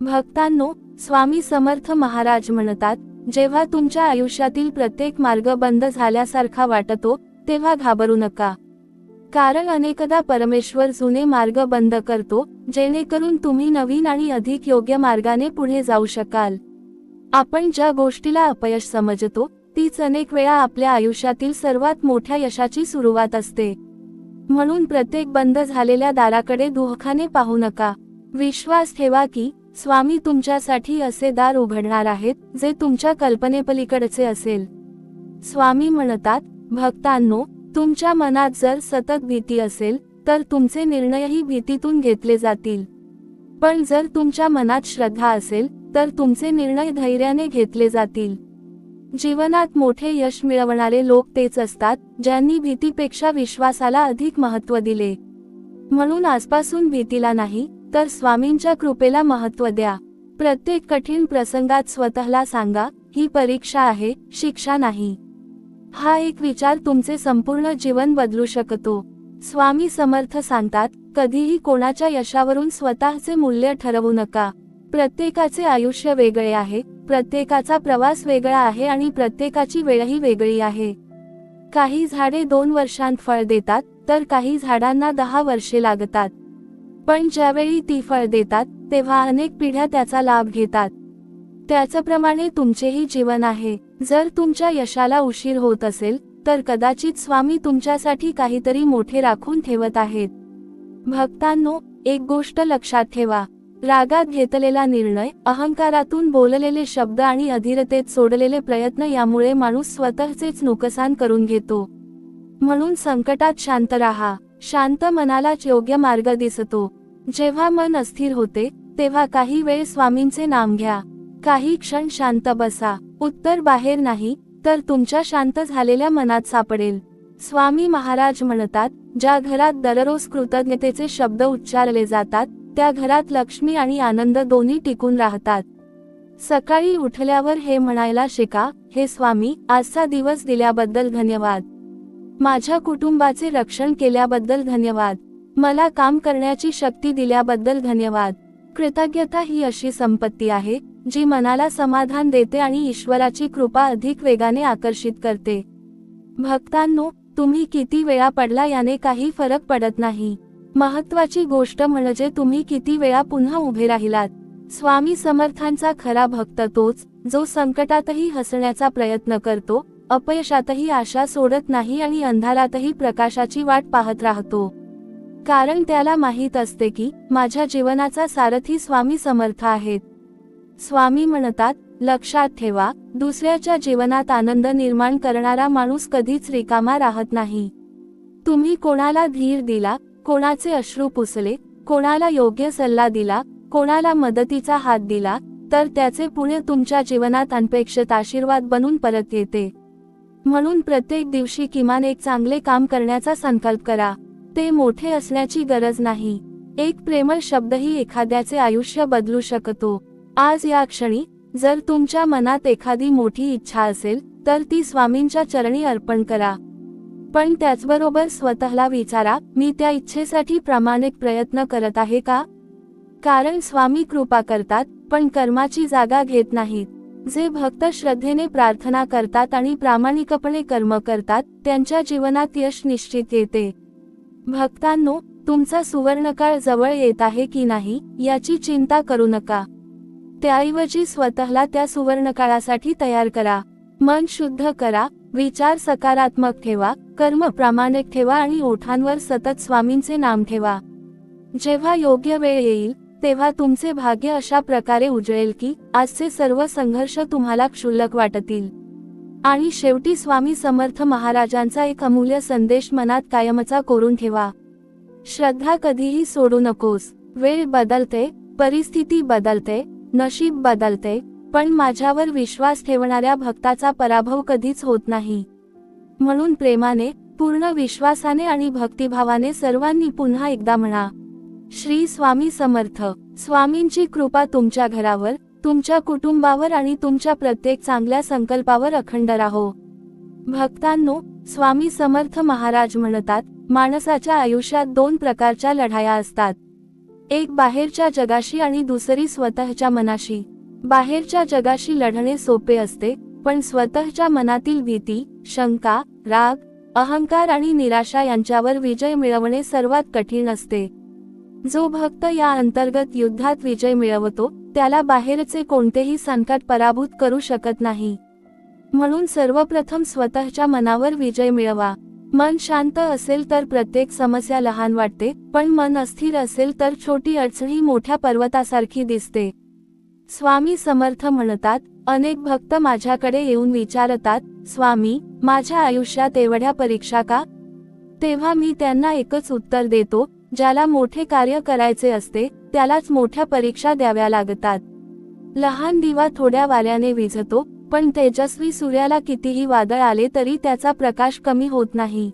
भक्तांनो, स्वामी समर्थ महाराज म्हणतात, जेव्हा तुमच्या आयुष्यातील प्रत्येक मार्ग बंद झाल्यासारखा वाटतो, तेव्हा घाबरू नका. कारण अनेकदा परमेश्वर जुने मार्ग बंद करतो, जेणेकरून तुम्ही नवीन आणि अधिक योग्य मार्गाने पुढे जाऊ शकाल. आपण ज्या गोष्टीला अपयश समजतो तीच अनेक वेळा आपल्या आयुष्यातील सर्वात मोठ्या यशाची सुरुवात असते. म्हणून प्रत्येक बंद झालेल्या दाराकडे दुःखाने पाहू नका. विश्वास ठेवा की स्वामी तुमच्यासाठी असे दार उघडणार आहेत जे तुमच्या कल्पनेपलीकडचे असेल. स्वामी म्हणतात, भक्तांनो, तुमच्या मनात जर सतत भीती असेल तर तुमचे निर्णयही भीतीतून घेतले जातील. पण जर तुमच्या मनात श्रद्धा असेल तर तुमचे निर्णय धैर्याने घेतले जातील. जीवनात मोठे यश मिळवणारे लोक तेच असतात ज्यांनी भीतीपेक्षा विश्वासाला अधिक महत्त्व दिले. म्हणून आजपासून भीतीला नाही तर स्वामींच्या कृपेला महत्त्व द्या. प्रत्येक कठीण प्रसंगात स्वतःला सांगा, ही परीक्षा आहे, शिक्षा नाही. हा एक विचार तुमचे संपूर्ण जीवन बदलू शकतो. स्वामी समर्थ सांगतात, कधीही कोणाच्या यशावरून स्वतःचे मूल्य ठरवू नका. प्रत्येकाचे आयुष्य वेगळे आहे, प्रत्येकाचा प्रवास वेगळा आहे आणि प्रत्येकाची वेळही वेगळी आहे. काही झाडे 2 वर्षांत फळ देतात तर काही झाडांना 10 वर्षे लागतात. पण ज्यावेळी ती फळ देतात तेव्हा अनेक पिढ्या त्याचा लाभ घेतात. त्याचप्रमाणे तुमचेही जीवन आहे. जर तुमच्या यशाला उशीर होत असेल तर कदाचित स्वामी तुमच्यासाठी काहीतरी मोठे राखून ठेवत आहेत. भक्तांनो, एक गोष्ट लक्षात ठेवा. रागात घेतलेला निर्णय, अहंकारातून बोललेले शब्द आणि अधीरतेत सोडलेले प्रयत्न यामुळे माणूस स्वतःचेच नुकसान करून घेतो. म्हणून संकटात शांत राहा. शांत मनालाच योग्य मार्ग दिसतो. जेव्हा मन अस्थिर होते तेव्हा काही वेळ स्वामींचे नाम घ्या. काही क्षण शांत बसा. उत्तर बाहेर नाही तर तुमच्या शांत झालेल्या मनात सापडेल. स्वामी महाराज म्हणतात, ज्या घरात दररोज कृतज्ञतेचे शब्द उच्चारले जातात त्या घरात लक्ष्मी आणि आनंद दोन्ही टिकून राहतात. सकाळी उठल्यावर हे म्हणायला शिका, हे स्वामी, आजचा दिवस दिल्याबद्दल धन्यवाद. माझ्या कुटुंबाचे रक्षण केल्याबद्दल धन्यवाद. मला काम करण्याची शक्ती दिल्याबद्दल धन्यवाद. कृतज्ञता ही अशी संपत्ती आहे जी मनाला समाधान देते आणि ईश्वराची कृपा अधिक वेगाने आकर्षित करते. भक्तांनो, तुम्ही किती वेळा पडला याने काही फरक पडत नाही. महत्त्वाची गोष्ट म्हणजे तुम्ही किती वेळा पुन्हा उभे राहिलात. स्वामी समर्थांचा खरा भक्त तोच जो संकटातही हसण्याचा प्रयत्न करतो, अपयशातही आशा सोडत नाही आणि अंधारातही प्रकाशाची वाट पाहत राहतो. कारण त्याला माहीत असते की माझ्या जीवनाचा सारथी स्वामी समर्थ आहेत. स्वामी म्हणतात, लक्षात ठेवा, दुसऱ्याच्या जीवनात आनंद निर्माण करणारा माणूस कधीच रिकामा राहत नाही. तुम्ही कोणाला धीर दिला, कोणाचे अश्रू पुसले, कोणाला योग्य सल्ला दिला, कोणाला मदतीचा हात दिला, तर त्याचे पुण्य तुमच्या जीवनात अनपेक्षित आशीर्वाद बनून परत येते. म्हणून प्रत्येक दिवशी किमान एक चांगले काम करण्याचा संकल्प करा. ते मोठे असण्याची गरज नाही. एक प्रेमळ शब्दही एखाद्याचे आयुष्य बदलू शकतो. आज या क्षणी जर तुमच्या मनात एखादी मोठी इच्छा असेल तर ती स्वामींच्या चरणी अर्पण करा. पण त्याचबरोबर स्वतःला विचारा, मी त्या इच्छेसाठी प्रामाणिक प्रयत्न करत आहे का? कारण स्वामी कृपा करतात पण कर्माची जागा घेत नाहीत. जे भक्त श्रद्धेने प्रार्थना करतात आणि प्रामाणिकपणे कर्म करतात त्यांच्या जीवनात यश निश्चित येते. भक्तांनो, तुमचा सुवर्णकाळ जवळ येत आहे की नाही याची चिंता करू नका. त्याऐवजी स्वतःला त्या सुवर्णकाळासाठी तयार करा. मन शुद्ध करा, विचार सकारात्मक ठेवा, कर्म प्रामाणिक ठेवा आणि ओठांवर सतत स्वामींचे नाम ठेवा. जेव्हा योग्य वेळ येईल तेव्हा तुमचे भाग्य अशा प्रकारे उजळेल की आजचे सर्व संघर्ष तुम्हाला क्षुल्लक वाटतील. आणि शेवटी स्वामी समर्थ महाराजांचा एक अमूल्य संदेश मनात कायमचा कोरून ठेवा. श्रद्धा कधीही सोडू नकोस. वेळ बदलते, परिस्थिती बदलते, नशीब बदलते, पण माझ्यावर विश्वास ठेवणाऱ्या भक्ताचा पराभव कधीच होत नाही. म्हणून प्रेमाने, पूर्ण विश्वासाने आणि भक्तिभावाने सर्वांनी पुन्हा एकदा म्हणा, श्री स्वामी समर्थ. स्वामींची कृपा तुमच्या घरावर, तुमच्या कुटुंबावर आणि तुमच्या प्रत्येक चांगल्या संकल्पावर अखंड राहो. भक्तांनो, स्वामी समर्थ महाराज म्हणतात, माणसाच्या आयुष्यात 2 प्रकारच्या लढाया असतात. एक बाहेरच्या जगाशी आणि दुसरी स्वतःच्या मनाशी. बाहेरच्या जगाशी लढणे सोपे असते, पण स्वतःच्या मनातील भीती, शंका, राग, अहंकार आणि निराशा यांच्यावर विजय मिळवणे सर्वात कठीण असते. जो भक्त या अंतर्गत युद्धात विजय मिळवतो त्याला बाहेरचे कोणतेही संकट पराभूत करू शकत नाही. म्हणून सर्वप्रथम स्वतःच्या मनावर विजय मिळवा. मन शांत असेल तर प्रत्येक समस्या लहान वाटते, पण मन अस्थिर असेल तर छोटी अडचणी मोठ्या पर्वतासारखी दिसते. स्वामी समर्थ म्हणतात, अनेक भक्त माझ्याकडे येऊन विचारतात, स्वामी, माझ्या आयुष्यात एवढ्या परीक्षा का? तेव्हा मी त्यांना एकच उत्तर देतो, ज्याला मोठे कार्य करायचे असते त्यालाच मोठ्या परीक्षा द्याव्या लागतात. लहान दिवा थोड्या वाऱ्याने विझतो, पण तेजस्वी सूर्याला कितीही वादळ आले तरी त्याचा प्रकाश कमी होत नाही.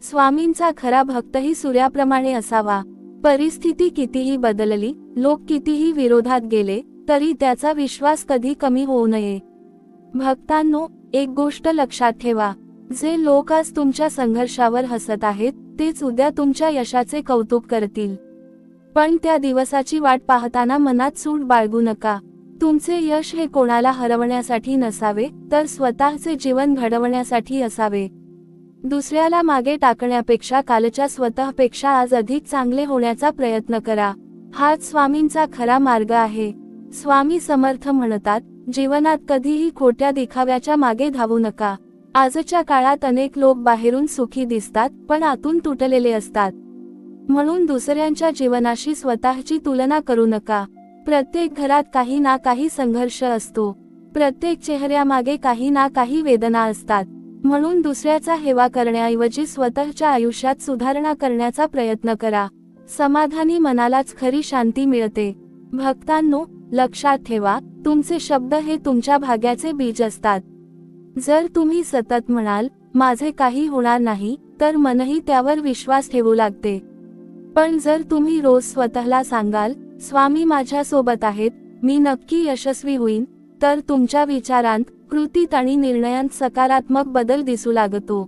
स्वामींचा खरा भक्तही सूर्याप्रमाणे असावा. परिस्थिती कितीही बदलली, लोक कितीही विरोधात गेले, तरी त्याचा विश्वास कधी कमी होऊ नये. भक्तांनो, एक गोष्ट लक्षात ठेवा, जे लोक आज तुमच्या संघर्षावर हसत आहेत तेच उद्या तुमच्या यशाचे कौतुक करतील. पण त्या दिवसाची वाट पाहताना मनात सूट बाळगू नका. तुमचे यश हे कोणाला हरवण्यासाठी नसावे, तर स्वतःचे जीवन घडवण्यासाठी असावे. दुसऱ्याला मागे टाकण्यापेक्षा कालच्या स्वतःपेक्षा आज अधिक चांगले होण्याचा प्रयत्न करा. हाच स्वामींचा खरा मार्ग आहे. स्वामी समर्थ म्हणतात, जीवनात कधीही खोट्या दिखाव्याच्या मागे धावू नका. आजच्या काळात अनेक लोक बाहेरून सुखी दिसतात पण आतून तुटलेले असतात. म्हणून दुसऱ्यांच्या जीवनाशी स्वतःची तुलना करू नका. प्रत्येक घरात काही ना काही संघर्ष असतो. प्रत्येक चेहऱ्यामागे काही ना काही वेदना असतात. म्हणून दुसऱ्याचा हेवा करण्याऐवजी स्वतःच्या आयुष्यात सुधारणा करण्याचा प्रयत्न करा. समाधानी मनालाच खरी शांती मिळते. भक्तांनो, लक्षात ठेवा, तुमचे शब्द हे तुमच्या भाग्याचे बीज असतात. जर तुम्ही सतत म्हणाल, माझे काही होणार नाही, तर मनही त्यावर विश्वास ठेवू लागते. पण जर तुम्ही रोज स्वतःला सांगाल, स्वामी माझ्या सोबत आहेत, मी नक्की यशस्वी होईन, तर तुमच्या विचारांत, कृतीत आणि निर्णयांत सकारात्मक बदल दिसू लागतो.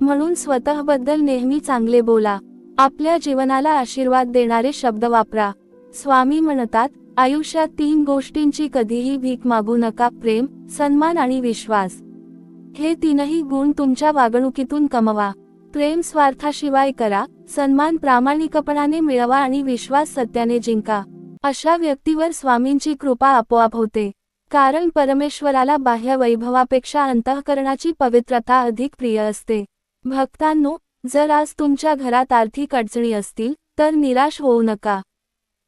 म्हणून स्वतःबद्दल नेहमी चांगले बोला. आपल्या जीवनाला आशीर्वाद देणारे शब्द वापरा. स्वामी म्हणतात, आयुष्यात 3 गोष्टींची कधीही भीक मागू नका: प्रेम, सन्मान आणि विश्वास. हे 3ही गुण तुमच्या वागणुकीतून कमवा. प्रेम स्वार्थाशिवाय करा, सन्मान प्रामाणिकपणाने मिळवा आणि विश्वास सत्याने जिंका. अशा व्यक्तीवर स्वामींची कृपा आपोआप होते. कारण परमेश्वराला बाह्य वैभवापेक्षा अंतःकरणाची पवित्रता अधिक प्रिय असते. भक्तांनो, जर आज तुमच्या घरात आर्थिक अडचणी असतील तर निराश होऊ नका.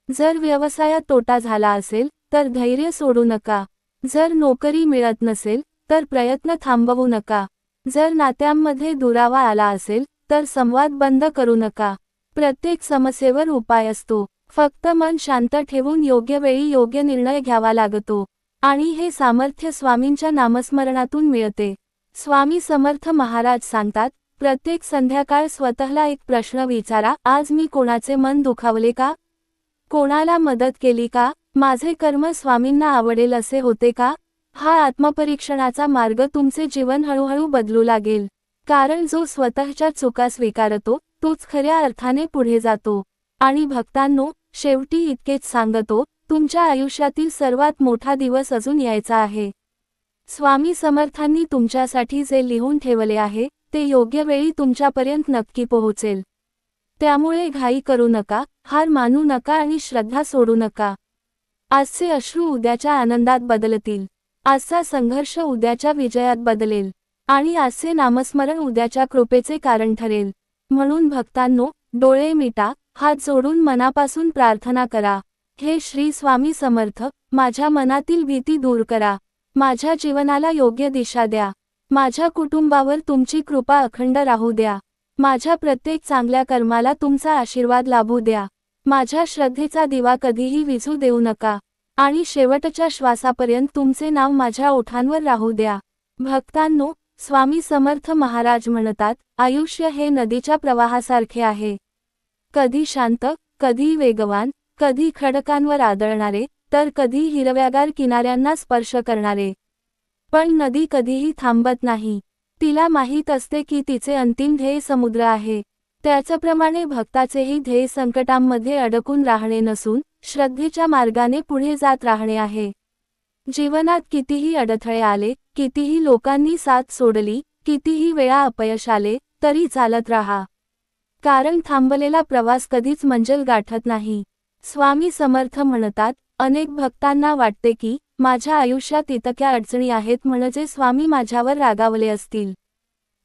जर व्यवसायात तोटा झाला असेल तर धैर्य सोडू नका. जर नोकरी मिळत नसेल तर प्रयत्न थांबवू नका. जर नात्यांमध्ये दुरावा आला असेल तर संवाद बंद करू नका. प्रत्येक समस्येवर उपाय असतो. फक्त मन शांत ठेवून योग्य वेळी योग्य निर्णय घ्यावा लागतो. आणि हे सामर्थ्य स्वामींच्या नामस्मरणातून मिळते. स्वामी समर्थ महाराज सांगतात, प्रत्येक संध्याकाळ स्वतःला एक प्रश्न विचारा, आज मी कोणाचे मन दुखावले का? कोणाला मदत केली का? माझे कर्म स्वामींना आवडेल असे होते का? हा आत्मपरीक्षणाचा मार्ग तुमचे जीवन हळूहळू बदलू लागेल. कारण जो स्वतःच्या चुका स्वीकारतो तोच खऱ्या अर्थाने पुढे जातो. आणि भक्तांनो, शेवटी इतकेच सांगतो, तुमच्या आयुष्यातील सर्वात मोठा दिवस अजून यायचा आहे. स्वामी समर्थांनी तुमच्यासाठी जे लिहून ठेवले आहे ते योग्य वेळी तुमच्यापर्यंत नक्की पोहोचेल. त्यामुळे घाई करू नका, हार मानू नका आणि श्रद्धा सोडू नका. आजचे अश्रू उद्याच्या आनंदात बदलतील. आजचा संघर्ष उद्याच्या विजयात बदलेल. आणि आजचे नामस्मरण उद्याच्या कृपेचे कारण ठरेल. म्हणून भक्तांनो, डोळे मिटा, हात जोडून मनापासून प्रार्थना करा. हे श्री स्वामी समर्थ, माझ्या मनातील भीती दूर करा. माझ्या जीवनाला योग्य दिशा द्या. माझ्या कुटुंबावर तुमची कृपा अखंड राहू द्या. माझ्या प्रत्येक चांगल्या कर्माला तुमचा आशीर्वाद लाभू द्या. माझ्या श्रद्धेचा दिवा कधीही विझू देऊ नका. आणि शेवटच्या श्वासापर्यंत तुमचे नाव माझ्या ओठांवर राहू द्या. भक्तांनो, स्वामी समर्थ महाराज म्हणतात, आयुष्य हे नदीच्या प्रवाहासारखे आहे. कधी शांत, कधी वेगवान, कधी खडकांवर आदळणारे, तर कधी हिरव्यागार किनाऱ्यांना स्पर्श करणारे. पण नदी कधीही थांबत नाही. तिला माहीत असते की तिचे अंतिम ध्येय समुद्र आहे. त्याचप्रमाणे भक्ताचेही ध्येय संकटांमध्ये अडकून राहणे नसून श्रद्धेच्या मार्गाने पुढे जात राहणे आहे. जीवनात कितीही अडथळे आले, कितीही लोकांनी साथ सोडली, कितीही वेळा अपयश आले, तरी चालत राहा. कारण थांबलेला प्रवास कधीच मंजिल गाठत नाही. स्वामी समर्थ म्हणतात, अनेक भक्तांना वाटते की माझ्या आयुष्यात इतक्या अडचणी आहेत म्हणजे स्वामी माझ्यावर रागावले असतील.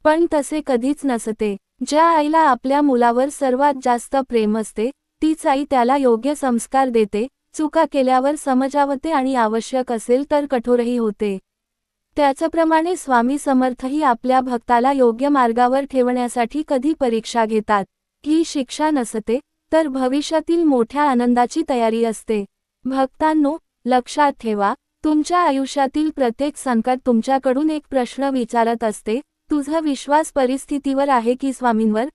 पण तसे कधीच नसते. ज्या आईला आपल्या मुलावर सर्वात जास्त प्रेम असते, तीच आई त्याला योग्य संस्कार देते, चुका केल्यावर समजावते आणि आवश्यक असेल तर कठोरही होते. त्याचप्रमाणे स्वामी समर्थही आपल्या भक्ताला योग्य मार्गावर ठेवण्यासाठी कधी परीक्षा घेतात. ही शिक्षा नसते, तर भविष्यातील मोठ्या आनंदाची तयारी असते. भक्तांनो, लक्षात ठेवा, तुमच्या आयुष्यातील प्रत्येक संकट तुमच्याकडून एक प्रश्न विचारत असते, तुझा विश्वास परिस्थितीवर आहे की स्वामींवर?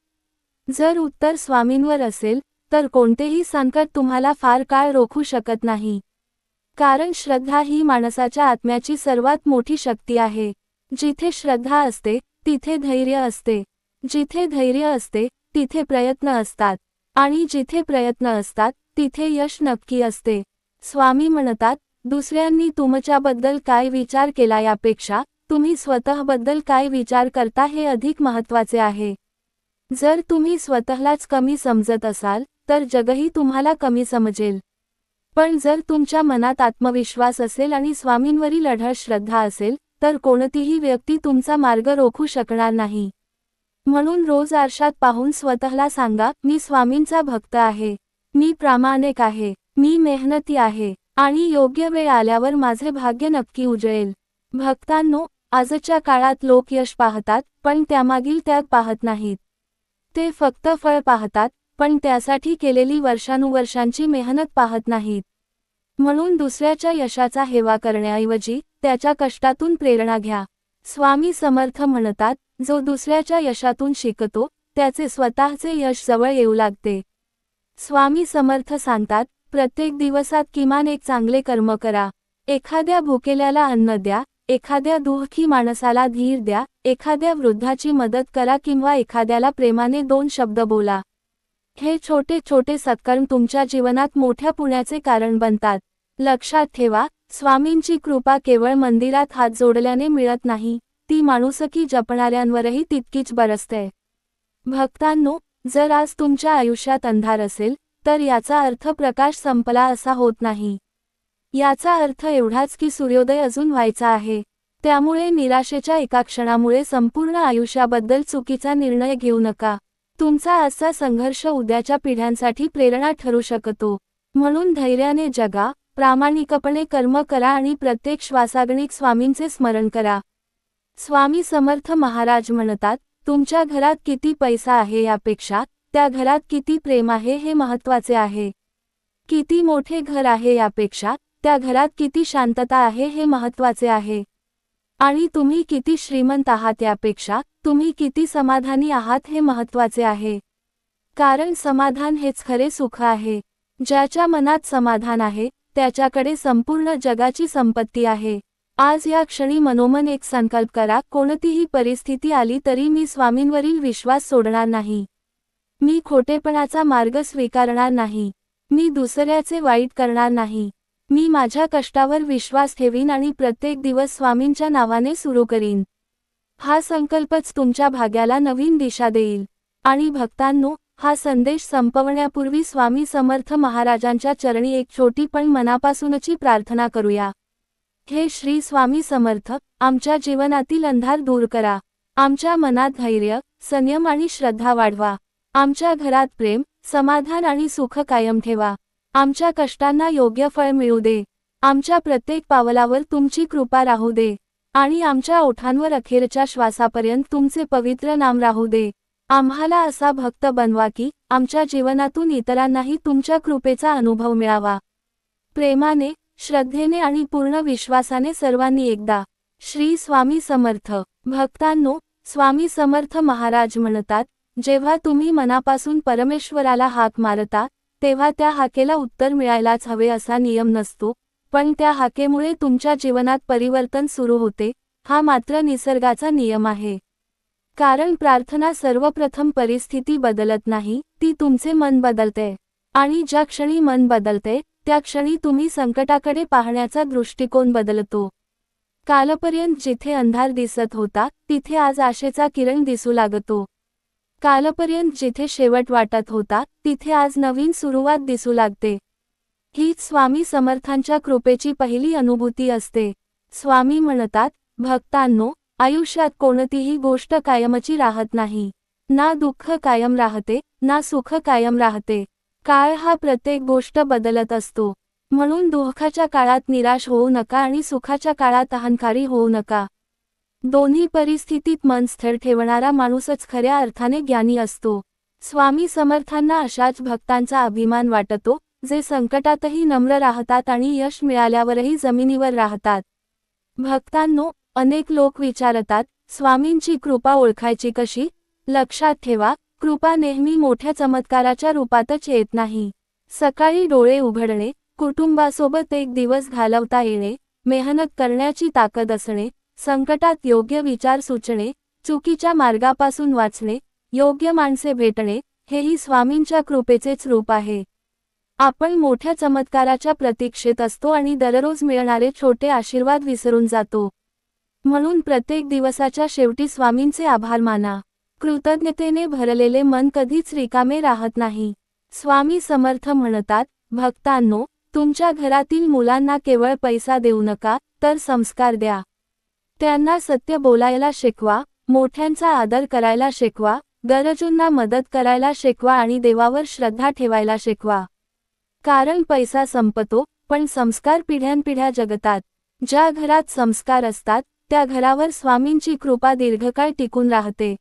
जर उत्तर स्वामींवर असेल, तर कोणतेही संकट तुम्हाला फार काळ रोखू शकत नाही. कारण श्रद्धा ही माणसाच्या आत्म्याची सर्वात मोठी शक्ती आहे. जिथे श्रद्धा असते, तिथे धैर्य असते. जिथे धैर्य असते, तिथे प्रयत्न असतात. आणि जिथे प्रयत्न असतात, तिथे यश नक्की असते. स्वामी म्हणतात, दुसऱ्यांनी तुमच्याबद्दल काय विचार केला यापेक्षा तुम्ही स्वतःबद्दल काय विचार करता हे अधिक महत्त्वाचे आहे. जर तुम्ही स्वतःलाच कमी समजत असाल, तर जगही तुम्हाला कमी समजेल. पण जर तुमच्या मनात आत्मविश्वास असेल आणि स्वामींवरील अढळ श्रद्धा असेल, तर कोणतीही व्यक्ती तुमचा मार्ग रोखू शकणार नाही. म्हणून रोज आरशात पाहून स्वतःला सांगा, मी स्वामींचा भक्त आहे, मी प्रामाणिक आहे, मी मेहनती आहे, आणि योग्य वेळ आल्यावर माझे भाग्य नक्की उजळेल. भक्तांनो, आजच्या काळात लोक यश पाहतात, पण त्यामागील त्याग पाहत नाहीत. ते फक्त फळ पाहतात, पण त्यासाठी केलेली वर्षानुवर्षांची मेहनत पाहत नाहीत. म्हणून दुसऱ्याच्या यशाचा हेवा करण्याऐवजी त्याच्या कष्टातून प्रेरणा घ्या. स्वामी समर्थ म्हणतात, जो दुसऱ्याच्या यशातून शिकतो, त्याचे स्वतःचे यश जवळ येऊ लागते. स्वामी समर्थ सांगतात, प्रत्येक दिवसात किमान एक चांगले कर्म करा. एखाद्या भुकेल्याला अन्न द्या, एखाद्या दुःखी माणसाला धीर द्या, एखाद्या वृद्धाची मदत करा किंवा एखाद्याला प्रेमाने 2 शब्द बोला. हे छोटे छोटे सत्कर्म तुमच्या जीवनात मोठ्या पुण्याचे कारण बनतात. लक्षात ठेवा, स्वामींची कृपा केवळ मंदिरात हात जोडल्याने मिळत नाही, ती माणुसकी जपणाऱ्यांवरही तितकीच बरसते. भक्तांनो, जर आज तुमच्या आयुष्यात अंधार असेल, तर याचा अर्थ प्रकाश संपला असा होत नाही. याचा अर्थ एवढाच की सूर्योदय अजून व्हायचा आहे. त्यामुळे निराशेच्या एका क्षणामुळे संपूर्ण आयुष्याबद्दल चुकीचा निर्णय घेऊ नका. तुमचा आजचा संघर्ष उद्याच्या पिढ्यांसाठी प्रेरणा ठरू शकतो. म्हणून धैर्याने जगा, प्रामाणिकपणे कर्म करा आणि प्रत्येक श्वासागणिक स्वामींचे स्मरण करा. स्वामी समर्थ महाराज म्हणतात, तुमच्या घरात किती पैसा आहे यापेक्षा त्या घरात किती प्रेम आहे हे महत्त्वाचे आहे. किती मोठे घर आहे यापेक्षा त्या घरात किती शांतता आहे हे महत्त्वाचे आहे. आणि तुम्ही किती श्रीमंत आहात यापेक्षा तुम्ही किती समाधानी आहात हे महत्त्वाचे आहे. कारण समाधान हेच खरे सुख आहे. ज्याच्या मनात समाधान आहे, त्याच्याकडे संपूर्ण जगाची संपत्ती आहे. आज या क्षणी मनोमन एक संकल्प करा, कोणतीही परिस्थिती आली तरी मी स्वामींवरील विश्वास सोडणार नाही. मी खोटेपणाचा मार्ग स्वीकारणार नाही. मी दुसऱ्याचे वाईट करणार नाही. मी माझ्या कष्टावर विश्वास ठेवीन आणि प्रत्येक दिवस स्वामींच्या नावाने सुरू करीन. हा संकल्पच तुमच्या भाग्याला नवीन दिशा देईल. आणि भक्तांनो, हा संदेश संपवण्यापूर्वी स्वामी समर्थ महाराजांच्या चरणी एक छोटी पण मनापासूनची प्रार्थना करूया. हे श्री स्वामी समर्थ, आमच्या जीवनातील अंधार दूर करा. आमच्या मनात धैर्य, संयम आणि श्रद्धा वाढवा. आमच्या घरात प्रेम, समाधान आणि सुख कायम ठेवा. आमच्या कष्टांना योग्य फळ मिळू दे. आमच्या प्रत्येक पावलावर तुमची कृपा राहू दे. आणि आमच्या ओठांवर अखेरच्या श्वासापर्यंत तुमचे पवित्र नाम राहू दे. आम्हाला असा भक्त बनवा की आमच्या जीवनातून इतरांनाही तुमच्या कृपेचा अनुभव मिळावा. प्रेमाने, श्रद्धेने आणि पूर्ण विश्वासाने सर्वांनी एकदा श्री स्वामी समर्थ. भक्तांनो, स्वामी समर्थ महाराज म्हणतात, जेव्हा तुम्ही मनापासून परमेश्वराला हाक मारता, तेव्हा त्या हाकेला उत्तर मिळायलाच हवे असा नियम नसतो, पण त्या हाकेमुळे तुमच्या जीवनात परिवर्तन सुरू होते. हा मात्र निसर्गाचा नियम आहे. कारण प्रार्थना सर्वप्रथम परिस्थिती बदलत नाही, ती तुमचे मन बदलते. आणि ज्या क्षणी मन बदलते, त्या क्षणी तुम्ही संकटाकडे पाहण्याचा दृष्टिकोन बदलतो. कालपर्यंत जिथे अंधार दिसत होता, तिथे आज आशेचा किरण दिसू लागतो. कालपर्यंत जिथे शेवट वाटत होता तिथे आज नवीन सुरुवात दिसू लागते. हीच स्वामी समर्थांच्या कृपेची पहिली अनुभूती असते. स्वामी म्हणतात, भक्तांनो, आयुष्यात कोणतीही गोष्ट कायमची राहत नाही. ना दुःख कायम राहते, ना सुख कायम राहते. काळ हा प्रत्येक गोष्ट बदलत असतो. म्हणून दुःखाच्या काळात निराश होऊ नका आणि सुखाच्या काळात अहंकारी होऊ नका. दोन्ही परिस्थितीत मन स्थिर ठेवणारा माणूसच खऱ्या अर्थाने ज्ञानी असतो. स्वामी समर्थांना अशाच भक्तांचा अभिमान वाटतो, जे संकटातही नम्र राहतात आणि यश मिळाल्यावरही जमिनीवर राहतात. भक्तांनो, अनेक लोक विचारतात, स्वामींची कृपा ओळखायची कशी? लक्षात ठेवा, कृपा नेहमी मोठ्या चमत्काराच्या रूपातच येत नाही. सकाळी डोळे उघडणे, कुटुंबासोबत एक दिवस घालवता येणे, मेहनत करण्याची ताकद असणे, संकटात योग्य विचार सुचणे, चुकीच्या मार्गापासून वाचणे, योग्य माणसे भेटणे, हेही स्वामींच्या कृपेचेच रूप आहे. आपण मोठ्या चमत्काराच्या प्रतीक्षेत असतो आणि दररोज मिळणारे छोटे आशीर्वाद विसरून जातो. म्हणून प्रत्येक दिवसाच्या शेवटी स्वामींचे आभार माना. कृतज्ञतेने भरलेले मन कधीच रिकामे राहत नाही. स्वामी समर्थ म्हणतात, भक्तांनो, तुमच्या घरातील मुलांना केवळ पैसा देऊ नका, तर संस्कार द्या. त्यांना सत्य बोलायला शिकवा, मोठ्यांचा आदर करायला शिकवा, गरजूंना मदत करायला शिकवा आणि देवावर श्रद्धा ठेवायला शिकवा. कारण पैसा संपतो, पण संस्कार पिढ्यानपिढ्या जगतात. ज्या घरात संस्कार असतात, त्या घरावर स्वामींची कृपा दीर्घकाळ टिकून राहते.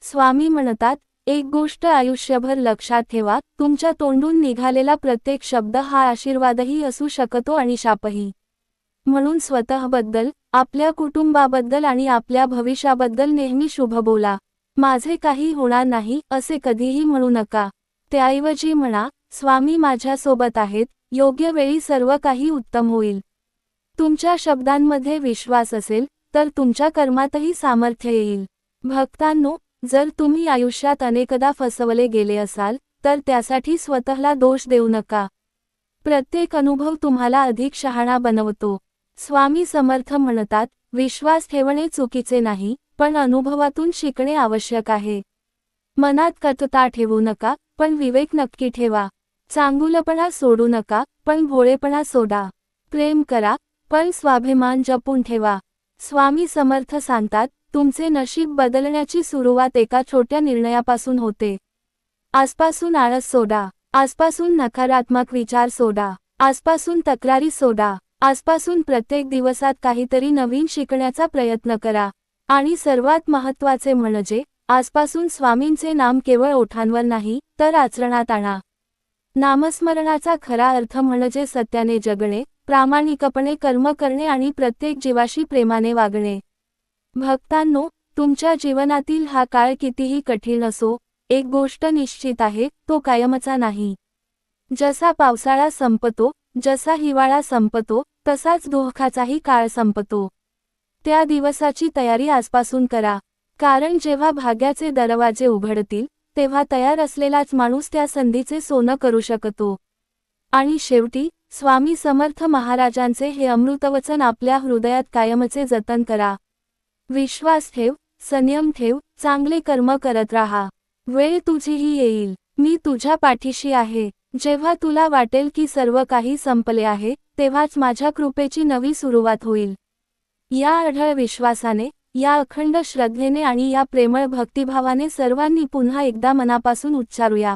स्वामी म्हणतात, एक गोष्ट आयुष्यभर लक्षात ठेवा, तुमच्या तोंडून निघालेला प्रत्येक शब्द हा आशीर्वादही असू शकतो आणि शापही. म्हणून स्वतःबद्दल, आपल्या कुटुंबाबद्दल आणि आपल्या भविष्याबद्दल नेहमी शुभ बोला. माझे काही होणार नाही असे कधीही म्हणू नका. त्याऐवजी म्हणा, स्वामी माझ्यासोबत आहेत, योग्य वेळी सर्व काही उत्तम होईल. तुमच्या शब्दांमध्ये विश्वास असेल, तर तुमच्या कर्मातही सामर्थ्य येईल. भक्तांनो, जर तुम्ही आयुष्यात अनेकदा फसवले गेले असाल, तर त्यासाठी स्वतःला दोष देऊ नका. प्रत्येक अनुभव तुम्हाला अधिक शहाणा बनवतो. स्वामी समर्थ म्हणतात, विश्वास ठेवणे चुकीचे नाही, पण अनुभवातून शिकणे आवश्यक आहे. मनात कटुता ठेवू नका, पण विवेक नक्की ठेवा. चांगुलपणा सोडू नका, पण भोळेपणा सोडा. प्रेम करा, पण स्वाभिमान जपून ठेवा. स्वामी समर्थ सांगतात, तुमचे नशीब बदलण्याची सुरुवात एका छोट्या निर्णयापासून होते. आजपासून आळस सोडा. आजपासून नकारात्मक विचार सोडा. आजपासून तक्रारी सोडा. आजपासून प्रत्येक दिवसात काहीतरी नवीन शिकण्याचा प्रयत्न करा. आणि सर्वात महत्त्वाचे म्हणजे, आजपासून स्वामींचे नाम केवळ ओठांवर नाही, तर आचरणात आणा. नामस्मरणाचा खरा अर्थ म्हणजे सत्याने जगणे, प्रामाणिकपणे कर्म करणे आणि प्रत्येक जीवाशी प्रेमाने वागणे. भक्तांनो, तुमच्या जीवनातील हा काळ कितीही कठीण असो, एक गोष्ट निश्चित आहे, तो कायमचा नाही. जसा पावसाळा संपतो, जसा हिवाळा संपतो, तसाच दुःखाचाही काळ संपतो. त्या दिवसाची तयारी आजपासून करा. कारण जेव्हा भाग्याचे दरवाजे उघडतील, तेव्हा तयार असलेलाच माणूस त्या संधीचे सोनं करू शकतो. आणि शेवटी, स्वामी समर्थ महाराजांचे हे अमृतवचन आपल्या हृदयात कायमचे जतन करा. विश्वास ठेव, संयम ठेव, चांगले कर्म करत राहा. वेळ तुझीही येईल. मी तुझ्या पाठीशी आहे. जेव्हा तुला वाटेल की सर्व काही संपले आहे, तेव्हाच माझ्या कृपेची नवी सुरुवात होईल. या अढळ विश्वासाने, या अखंड श्रद्धेने आणि या प्रेमळ भक्तिभावाने सर्वांनी पुन्हा एकदा मनापासून उच्चारूया.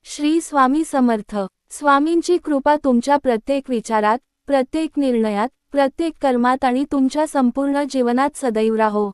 श्री स्वामी समर्थ. स्वामींची कृपा तुमच्या प्रत्येक विचारात, प्रत्येक निर्णयात, प्रत्येक कर्मात आणि तुमच्या संपूर्ण जीवनात सदैव राहो.